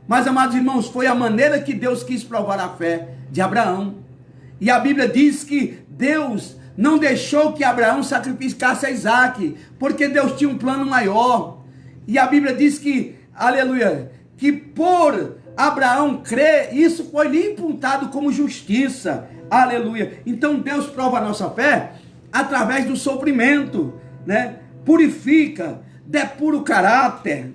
Mas, amados irmãos, foi a maneira que Deus quis provar a fé de Abraão. E a Bíblia diz que Deus não deixou que Abraão sacrificasse a Isaque, porque Deus tinha um plano maior. E a Bíblia diz que, aleluia, que por Abraão crer, isso foi lhe imputado como justiça. Aleluia. Então Deus prova a nossa fé através do sofrimento, né? Purifica, depura o caráter,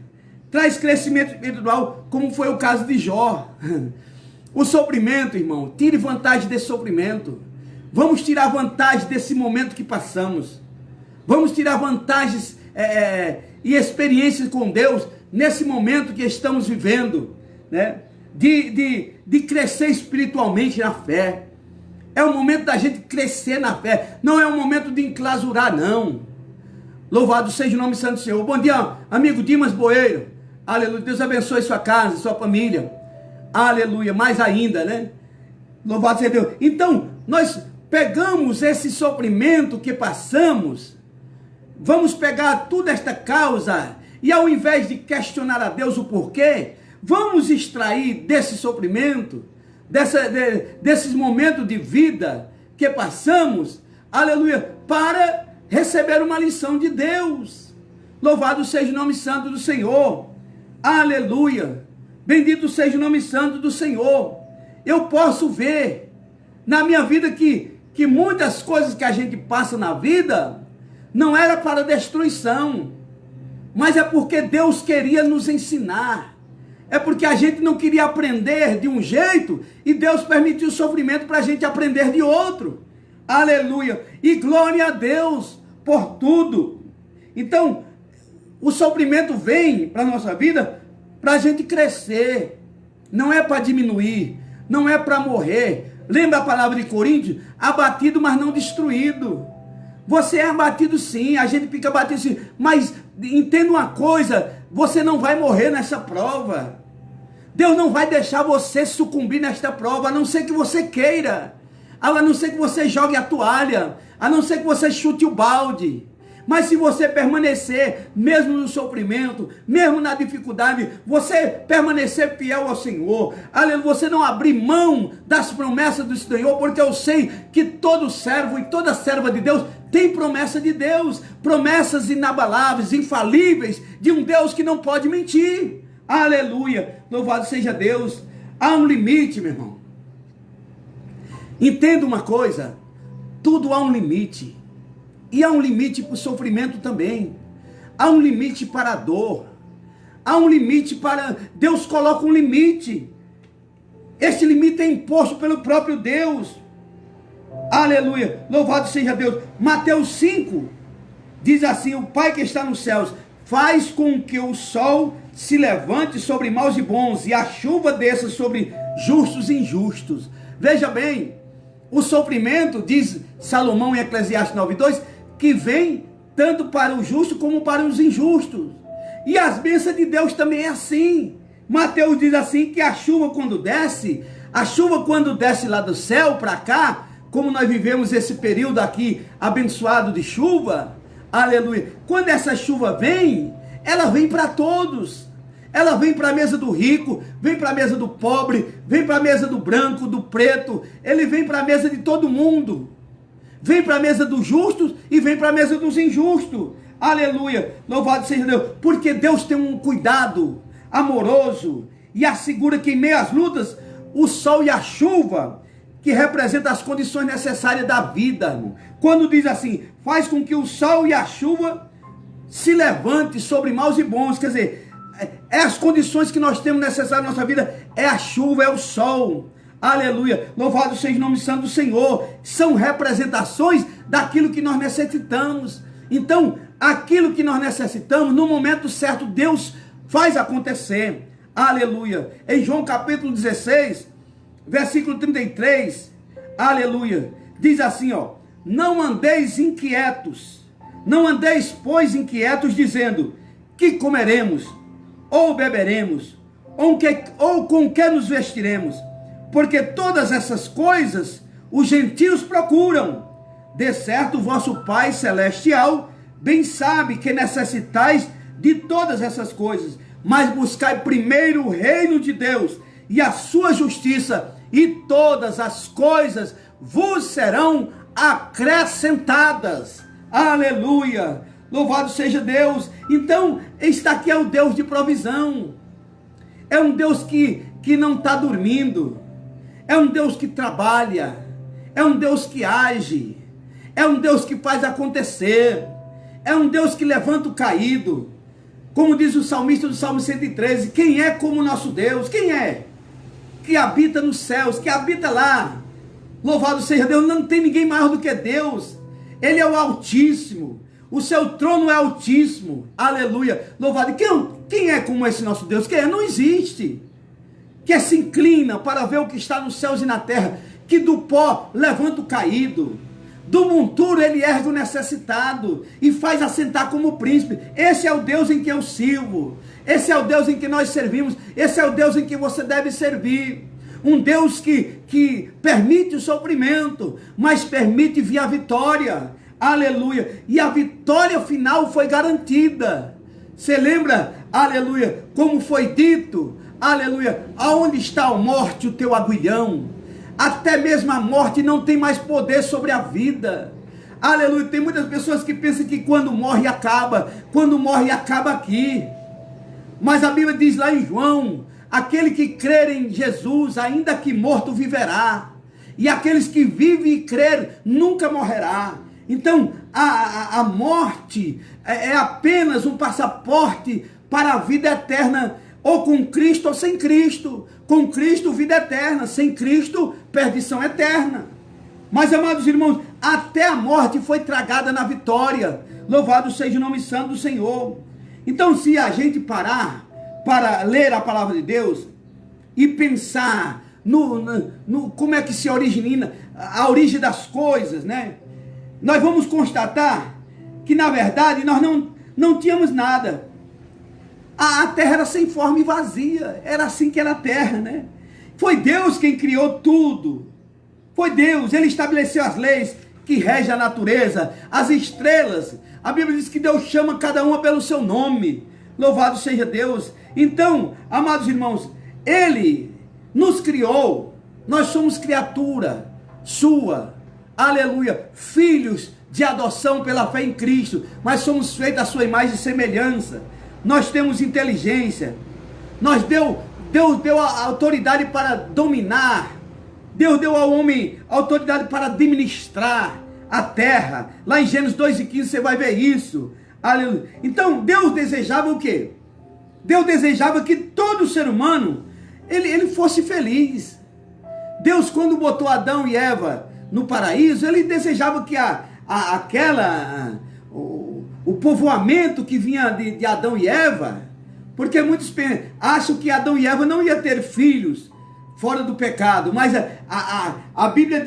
traz crescimento espiritual, como foi o caso de Jó. O sofrimento, irmão, tire vantagem desse sofrimento. Vamos tirar vantagem desse momento que passamos. Vamos tirar vantagens e experiências com Deus nesse momento que estamos vivendo, né? De crescer espiritualmente na fé. É o momento da gente crescer na fé. Não é o momento de enclausurar, não. Louvado seja o nome santo do Senhor. Bom dia, amigo Dimas Boeiro. Aleluia. Deus abençoe sua casa, sua família. Aleluia. Mais ainda, né? Louvado seja Deus. Então, nós pegamos esse sofrimento que passamos, vamos pegar toda esta causa e ao invés de questionar a Deus o porquê, vamos extrair desse sofrimento, desses momentos de vida que passamos, aleluia, para receber uma lição de Deus. Louvado seja o nome santo do Senhor. Aleluia. Bendito seja o nome santo do Senhor. Eu posso ver na minha vida que muitas coisas que a gente passa na vida não era para destruição, mas é porque Deus queria nos ensinar. É porque a gente não queria aprender de um jeito e Deus permitiu o sofrimento para a gente aprender de outro. Aleluia. E glória a Deus por tudo. Então, o sofrimento vem para a nossa vida para a gente crescer. Não é para diminuir. Não é para morrer. Lembra a palavra de Coríntios? Abatido, mas não destruído. Você é abatido sim, a gente fica abatido sim, mas entenda uma coisa, você não vai morrer nessa prova. Deus não vai deixar você sucumbir nesta prova, a não ser que você queira, a não ser que você jogue a toalha, a não ser que você chute o balde. Mas se você permanecer, mesmo no sofrimento, mesmo na dificuldade, você permanecer fiel ao Senhor, aleluia, você não abrir mão das promessas do Senhor, porque eu sei que todo servo e toda serva de Deus tem promessa de Deus, promessas inabaláveis, infalíveis, de um Deus que não pode mentir. Aleluia, louvado seja Deus. Há um limite, meu irmão. Entenda uma coisa, tudo há um limite. E há um limite para o sofrimento também. Há um limite para a dor. Há um limite para... Deus coloca um limite. Este limite é imposto pelo próprio Deus. Aleluia. Louvado seja Deus. Mateus 5 diz assim: o Pai que está nos céus faz com que o sol se levante sobre maus e bons e a chuva desça sobre justos e injustos. Veja bem, o sofrimento, diz Salomão em Eclesiastes 9:2, que vem tanto para o justo como para os injustos. E as bênçãos de Deus também é assim. Mateus diz assim que a chuva quando desce lá do céu para cá, como nós vivemos esse período aqui abençoado de chuva, aleluia, quando essa chuva vem, ela vem para todos. Ela vem para a mesa do rico, vem para a mesa do pobre, vem para a mesa do branco, do preto, ele vem para a mesa de todo mundo. Vem para a mesa dos justos e vem para a mesa dos injustos. Aleluia. Louvado seja Deus. Porque Deus tem um cuidado amoroso e assegura que em meio às lutas, o sol e a chuva, que representam as condições necessárias da vida, irmão. Quando diz assim, faz com que o sol e a chuva se levante sobre maus e bons. Quer dizer, é as condições que nós temos necessárias na nossa vida. É a chuva, é o sol. Aleluia, louvado seja o nome santo do Senhor. São representações daquilo que nós necessitamos. Então, aquilo que nós necessitamos, no momento certo, Deus faz acontecer. Aleluia. Em João capítulo 16, versículo 33, aleluia, diz assim, ó: não andeis inquietos, não andeis, pois, inquietos, dizendo, que comeremos, ou beberemos, ou com que nos vestiremos? Porque todas essas coisas os gentios procuram. De certo, vosso Pai Celestial bem sabe que necessitais de todas essas coisas. Mas buscai primeiro o reino de Deus e a sua justiça, e todas as coisas vos serão acrescentadas. Aleluia! Louvado seja Deus! Então, está aqui é o Deus de provisão. É um Deus que não está dormindo. É um Deus que trabalha, é um Deus que age, é um Deus que faz acontecer, é um Deus que levanta o caído. Como diz o salmista do Salmo 113, quem é como o nosso Deus? Quem é? Que habita nos céus, que habita lá. Louvado seja Deus, não tem ninguém maior do que Deus. Ele é o Altíssimo, o seu trono é altíssimo, aleluia. Louvado, quem é como esse nosso Deus? Quem é? Não existe. Que se inclina para ver o que está nos céus e na terra, que do pó levanta o caído, Do monturo ele ergue o necessitado e faz assentar como príncipe. Esse é o Deus em que eu sirvo. Esse é o Deus em que nós servimos. Esse é o Deus em que você deve servir. Um Deus que permite o sofrimento, mas permite vir a vitória. Aleluia. E a vitória final foi garantida. Você lembra, aleluia, como foi dito? Aleluia. Aonde está a morte, o teu aguilhão? Até mesmo a morte não tem mais poder sobre a vida. Aleluia. Tem muitas pessoas que pensam que quando morre acaba. Quando morre acaba aqui. Mas a Bíblia diz lá em João: aquele que crer em Jesus, ainda que morto, viverá. E aqueles que vivem e crer, nunca morrerá. Então, a morte é apenas um passaporte para a vida eterna, ou com Cristo ou sem Cristo. Com Cristo, vida eterna. Sem Cristo, perdição eterna. Mas, amados irmãos, até a morte foi tragada na vitória. Louvado seja o nome santo do Senhor. Então, se a gente parar para ler a palavra de Deus e pensar no como é que se origina a origem das coisas, né? Nós vamos constatar que, na verdade, nós não tínhamos nada. A terra era sem forma e vazia. Era assim que era a terra, né? Foi Deus quem criou tudo. Foi Deus. Ele estabeleceu as leis que regem a natureza, as estrelas. A Bíblia diz que Deus chama cada uma pelo seu nome. Louvado seja Deus. Então, amados irmãos, Ele nos criou. Nós somos criatura sua. Aleluia. Filhos de adoção pela fé em Cristo. Mas somos feitos à sua imagem e semelhança. Nós temos inteligência. Deus deu a autoridade para dominar. Deus deu ao homem a autoridade para administrar a terra. Lá em Gênesis 2:15 você vai ver isso. Aleluia. Então Deus desejava o quê? Deus desejava que todo ser humano ele fosse feliz. Deus, quando botou Adão e Eva no paraíso, ele desejava que o povoamento que vinha de Adão e Eva, porque muitos acham que Adão e Eva não iam ter filhos fora do pecado, mas a Bíblia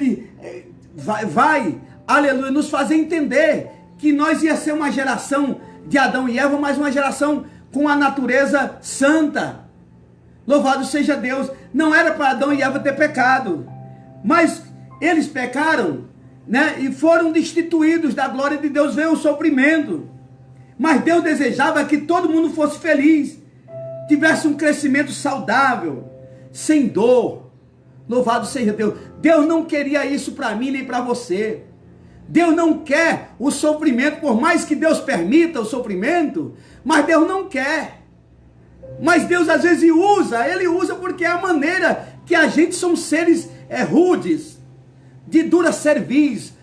vai, aleluia, nos fazer entender que nós ia ser uma geração de Adão e Eva, mas uma geração com a natureza santa. Louvado seja Deus. Não era para Adão e Eva ter pecado, mas eles pecaram, né? E foram destituídos da glória de Deus. Veio o sofrimento, mas Deus desejava que todo mundo fosse feliz, tivesse um crescimento saudável, sem dor. Louvado seja Deus. Deus não queria isso para mim nem para você. Deus não quer o sofrimento, por mais que Deus permita o sofrimento, mas Deus não quer. Mas Deus às vezes Ele usa porque é a maneira que a gente somos seres rudes, de dura cerviz.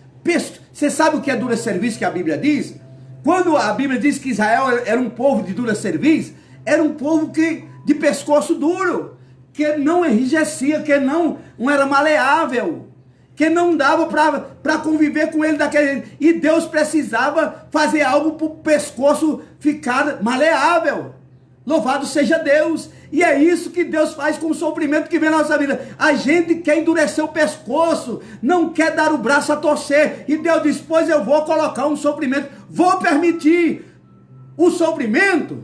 Você sabe o que é dura cerviz que a Bíblia diz? Quando a Bíblia diz que Israel era um povo de dura cerviz, era um povo de pescoço duro, que não enrijecia, que não era maleável, que não dava para conviver com ele daquele jeito. E Deus precisava fazer algo para o pescoço ficar maleável. Louvado seja Deus. E é isso que Deus faz com o sofrimento que vem na nossa vida. A gente quer endurecer o pescoço, não quer dar o braço a torcer. E Deus diz: pois eu vou colocar um sofrimento, vou permitir o sofrimento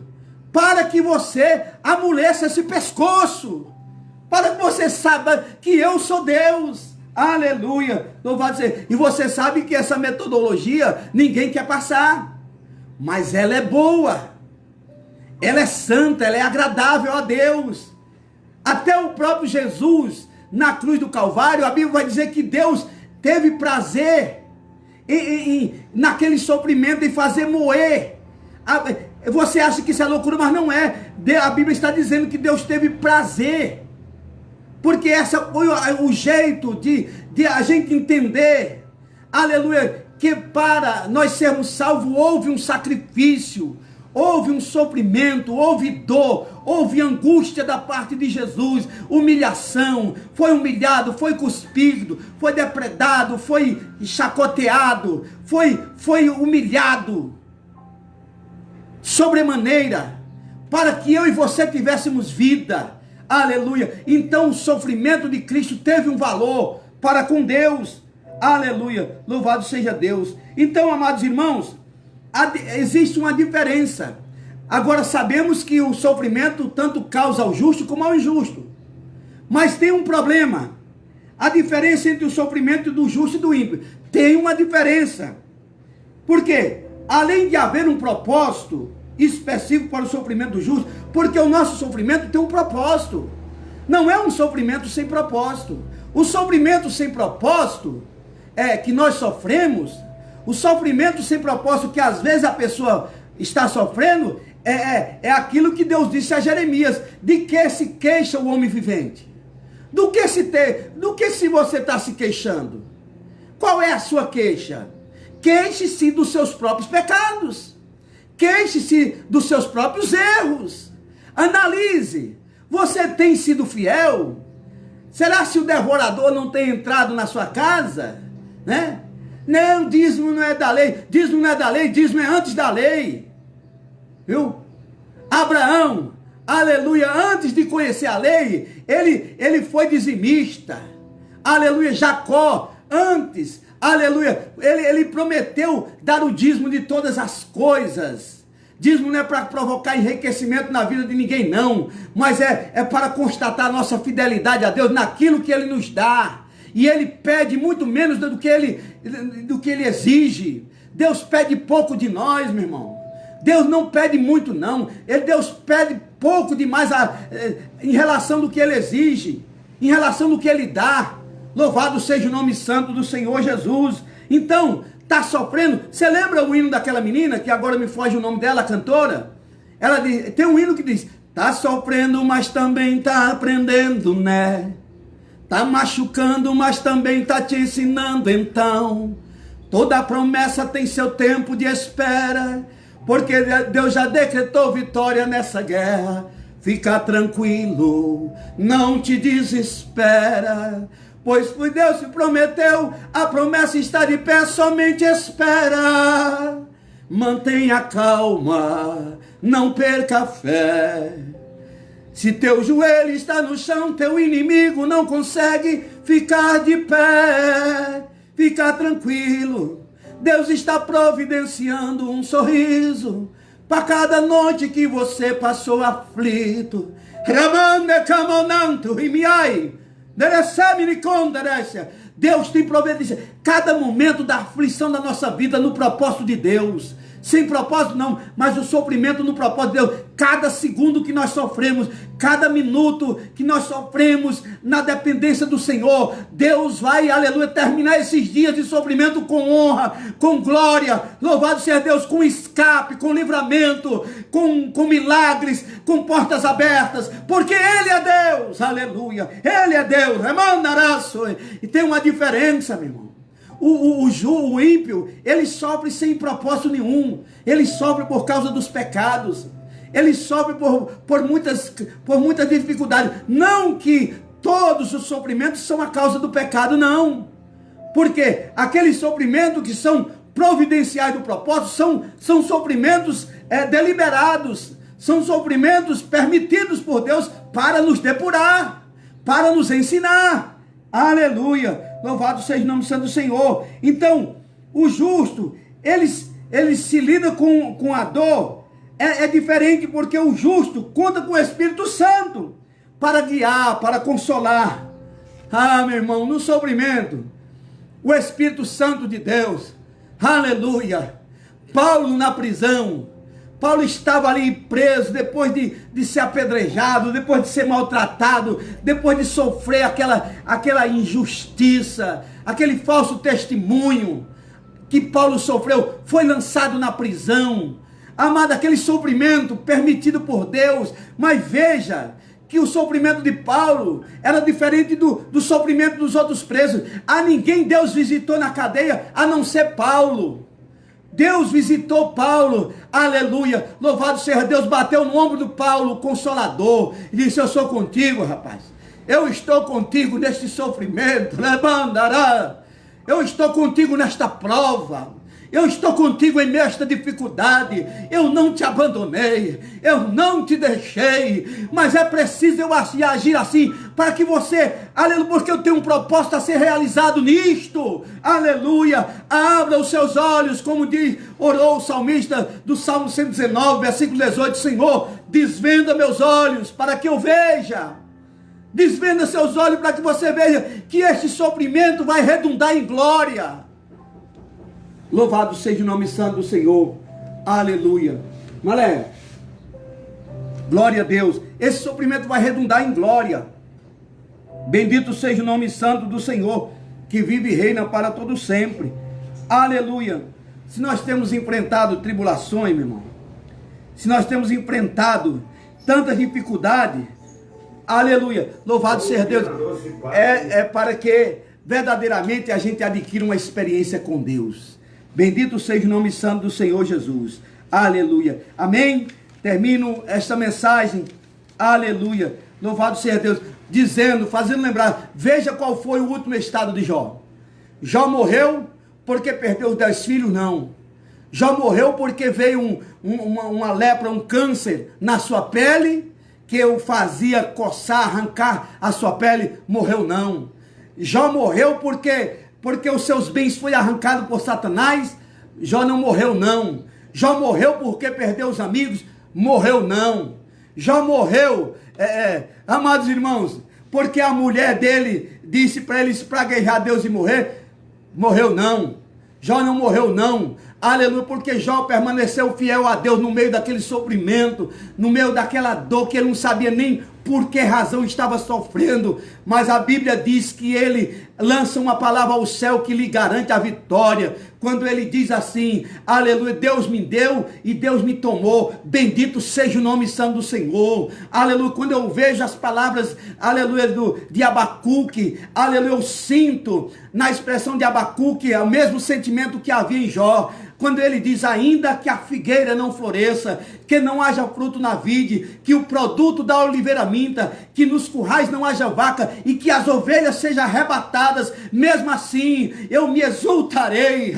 para que você amoleça esse pescoço, para que você saiba que eu sou Deus. Aleluia. Louvado seja. E você sabe que essa metodologia ninguém quer passar, mas ela é boa. Ela é santa, ela é agradável a Deus. Até o próprio Jesus, na cruz do Calvário, a Bíblia vai dizer que Deus teve prazer naquele sofrimento, em fazer moer. Você acha que isso é loucura, mas não é. A Bíblia está dizendo que Deus teve prazer. Porque esse foi o jeito de a gente entender, aleluia, que para nós sermos salvos houve um sacrifício. Houve um sofrimento, houve dor, houve angústia da parte de Jesus, humilhação, foi humilhado, foi cuspido, foi depredado, foi chacoteado, foi humilhado, sobremaneira, para que eu e você tivéssemos vida, aleluia. Então o sofrimento de Cristo teve um valor para com Deus, Aleluia, louvado seja Deus. Então, amados irmãos, existe uma diferença. Agora sabemos que o sofrimento tanto causa ao justo como ao injusto. Mas tem um problema. A diferença entre o sofrimento do justo e do ímpio. Tem uma diferença. Por quê? Além de haver um propósito específico para o sofrimento do justo, porque o nosso sofrimento tem um propósito. Não é um sofrimento sem propósito. O sofrimento sem propósito que nós sofremos, o sofrimento sem propósito que às vezes a pessoa está sofrendo, é aquilo que Deus disse a Jeremias: de que se queixa o homem vivente? Do que se você está se queixando? Qual é a sua queixa? Queixe-se dos seus próprios pecados. Queixe-se dos seus próprios erros. Analise. Você tem sido fiel? Será se o devorador não tem entrado na sua casa? Né? Não, dízimo não é da lei. Dízimo não é da lei, dízimo é antes da lei. Viu? Abraão, aleluia, antes de conhecer a lei, ele foi dizimista. Aleluia, Jacó, antes, aleluia, ele prometeu dar o dízimo de todas as coisas. Dízimo não é para provocar enriquecimento na vida de ninguém, não. Mas é para constatar a nossa fidelidade a Deus naquilo que Ele nos dá. E Ele pede muito menos do que Ele exige. Deus pede pouco de nós, meu irmão. Deus não pede muito, não. Deus pede pouco demais em relação do que Ele exige. Em relação do que Ele dá. Louvado seja o nome santo do Senhor Jesus. Então, está sofrendo. Você lembra o hino daquela menina, que agora me foge o nome dela, a cantora? Ela diz, tem um hino que diz: tá sofrendo, mas também tá aprendendo, né? Tá machucando, mas também tá te ensinando, então. Toda promessa tem seu tempo de espera, porque Deus já decretou vitória nessa guerra. Fica tranquilo, não te desespera, pois Deus te prometeu, a promessa está de pé, somente espera. Mantenha calma, não perca a fé. Se teu joelho está no chão, teu inimigo não consegue ficar de pé. Fica tranquilo, Deus está providenciando um sorriso para cada noite que você passou aflito. Deus tem providenciado cada momento da aflição da nossa vida no propósito de Deus. Sem propósito não, mas o sofrimento no propósito de Deus. Cada segundo que nós sofremos, cada minuto que nós sofremos na dependência do Senhor, Deus vai, aleluia, terminar esses dias de sofrimento com honra, com glória. Louvado seja Deus, com escape, com livramento, com milagres, com portas abertas, porque Ele é Deus, aleluia, Ele é Deus. E tem uma diferença, meu irmão. O ímpio, ele sofre sem propósito nenhum. Ele sofre por causa dos pecados. Ele sofre por muitas dificuldades. Não que todos os sofrimentos são a causa do pecado, não. Porque aqueles sofrimentos que são providenciais do propósito são sofrimentos deliberados. São sofrimentos permitidos por Deus para nos depurar, para nos ensinar. Aleluia. Louvado seja o nome santo do Senhor. Então, o justo, ele se lida com a dor. É diferente, porque o justo conta com o Espírito Santo para guiar, para consolar. Ah, meu irmão, no sofrimento, o Espírito Santo de Deus, aleluia. Paulo na prisão. Paulo estava ali preso, depois de ser apedrejado, depois de ser maltratado, depois de sofrer aquela injustiça, aquele falso testemunho que Paulo sofreu, foi lançado na prisão. Amado, aquele sofrimento permitido por Deus, mas veja que o sofrimento de Paulo era diferente do sofrimento dos outros presos. A ninguém Deus visitou na cadeia, a não ser Paulo. Deus visitou Paulo, aleluia, louvado seja Deus, bateu no ombro do Paulo, consolador, e disse: eu sou contigo, rapaz, eu estou contigo neste sofrimento, eu estou contigo nesta prova, eu estou contigo em meio a esta dificuldade, eu não te abandonei, eu não te deixei, mas é preciso eu agir assim, para que você, aleluia, porque eu tenho um propósito a ser realizado nisto, aleluia, abra os seus olhos, como orou o salmista do Salmo 119, versículo 18, Senhor, desvenda meus olhos, para que eu veja, desvenda seus olhos, para que você veja, que este sofrimento vai redundar em glória. Louvado seja o nome santo do Senhor. Aleluia. Malé, glória a Deus. Esse sofrimento vai redundar em glória. Bendito seja o nome santo do Senhor, que vive e reina para todo sempre. Aleluia. Se nós temos enfrentado tribulações, meu irmão, se nós temos enfrentado tantas dificuldades, aleluia, louvado seja Deus, é para que verdadeiramente a gente adquira uma experiência com Deus. Bendito seja o nome santo do Senhor Jesus. Aleluia. Amém? Termino esta mensagem. Aleluia. Louvado seja Deus. Dizendo, fazendo lembrar. Veja qual foi o último estado de Jó. Jó morreu porque perdeu os 10 filhos? Não. Jó morreu porque veio uma lepra, um câncer na sua pele, que o fazia coçar, arrancar a sua pele? Morreu? Não. Jó morreu porque os seus bens foram arrancados por Satanás? Jó não morreu, não. Jó morreu porque perdeu os amigos? Morreu, não. Jó morreu, amados irmãos, porque a mulher dele disse para ele espraguejar Deus e morrer? Morreu, não. Jó não morreu, não. Aleluia, porque Jó permaneceu fiel a Deus no meio daquele sofrimento, no meio daquela dor que ele não sabia nem por que razão estava sofrendo, mas a Bíblia diz que ele lança uma palavra ao céu que lhe garante a vitória, quando ele diz assim, aleluia, Deus me deu e Deus me tomou, bendito seja o nome santo do Senhor, aleluia. Quando eu vejo as palavras, aleluia, de Abacuque, aleluia, eu sinto na expressão de Abacuque o mesmo sentimento que havia em Jó, quando ele diz, ainda que a figueira não floresça, que não haja fruto na vide, que o produto da oliveira minta, que nos currais não haja vaca, e que as ovelhas sejam arrebatadas, mesmo assim, eu me exultarei,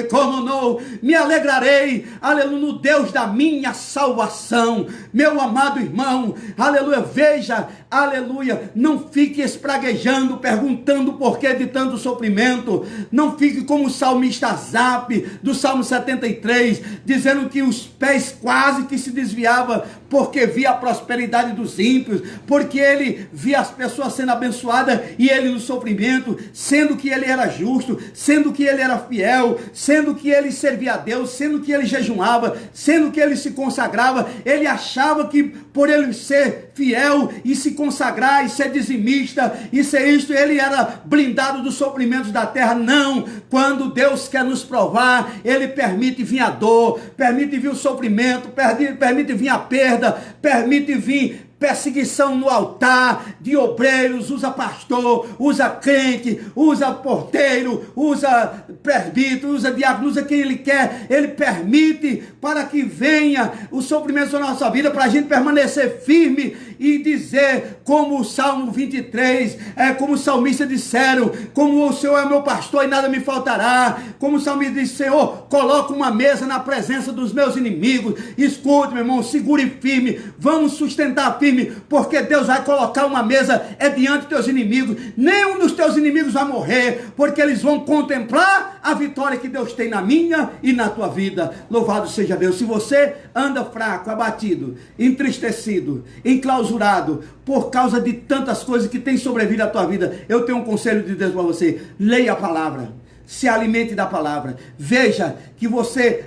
como não, me alegrarei, aleluia, no Deus da minha salvação. Meu amado irmão, aleluia, veja, aleluia, não fique espraguejando, perguntando o porquê de tanto sofrimento, não fique como o salmista Asaf, do Salmo 73, dizendo que os pés quase que se desviavam, porque via a prosperidade dos ímpios, porque ele via as pessoas sendo abençoadas, e ele no sofrimento, sendo que ele era justo, sendo que ele era fiel, sendo que ele servia a Deus, sendo que ele jejuava, sendo que ele se consagrava, ele achava que por ele ser fiel e se consagrar e ser dizimista e ser isto, ele era blindado dos sofrimentos da terra. Não, quando Deus quer nos provar, ele permite vir a dor, permite vir o sofrimento, permite vir a perda, permite vir perseguição no altar de obreiros, usa pastor, usa crente, usa porteiro, usa presbítero, usa diácono, usa quem ele quer, ele permite para que venha o sofrimento na nossa vida, para a gente permanecer firme e dizer, como o Salmo 23, como os salmistas disseram, como o Senhor é meu pastor e nada me faltará, como o salmista disse, Senhor, coloca uma mesa na presença dos meus inimigos. Escute, meu irmão, segure firme, vamos sustentar firme, porque Deus vai colocar uma mesa diante dos teus inimigos, nenhum dos teus inimigos vai morrer, porque eles vão contemplar a vitória que Deus tem na minha e na tua vida. Louvado seja Deus. Se você anda fraco, abatido, entristecido, enclausurado, por causa de tantas coisas que tem sobrevindo à tua vida, eu tenho um conselho de Deus para você: leia a palavra, se alimente da palavra, veja que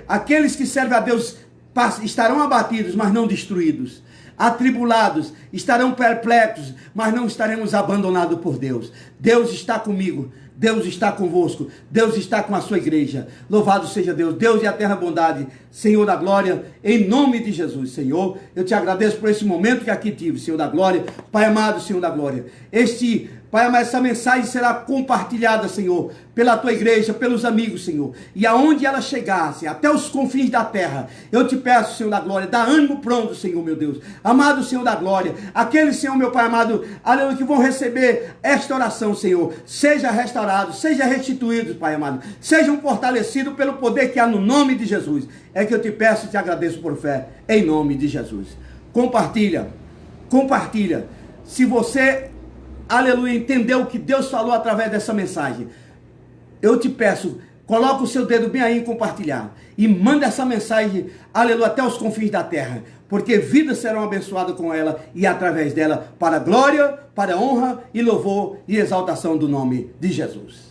aqueles que servem a Deus estarão abatidos, mas não destruídos, atribulados, estarão perplexos, mas não estaremos abandonados por Deus. Deus está comigo, Deus está convosco, Deus está com a sua igreja. Louvado seja Deus, Deus de eterna bondade, Senhor da glória, em nome de Jesus. Senhor, eu te agradeço por esse momento que aqui tive, Senhor da glória, Pai amado, Senhor da glória, este Pai amado, essa mensagem será compartilhada, Senhor, pela tua igreja, pelos amigos, Senhor. E aonde ela chegasse, até os confins da terra, eu te peço, Senhor da glória, dá ânimo pronto, Senhor, meu Deus. Amado Senhor da glória, aqueles, Senhor, meu Pai amado, aleluia, que vão receber esta oração, Senhor, seja restaurado, seja restituído, Pai amado, sejam fortalecidos pelo poder que há no nome de Jesus. É que eu te peço e te agradeço por fé, em nome de Jesus. Compartilha. Se você, aleluia, entendeu o que Deus falou através dessa mensagem, eu te peço, coloca o seu dedo bem aí em compartilhar e manda essa mensagem, aleluia, até os confins da terra, porque vidas serão abençoadas com ela e através dela, para a glória, para a honra e louvor e exaltação do nome de Jesus.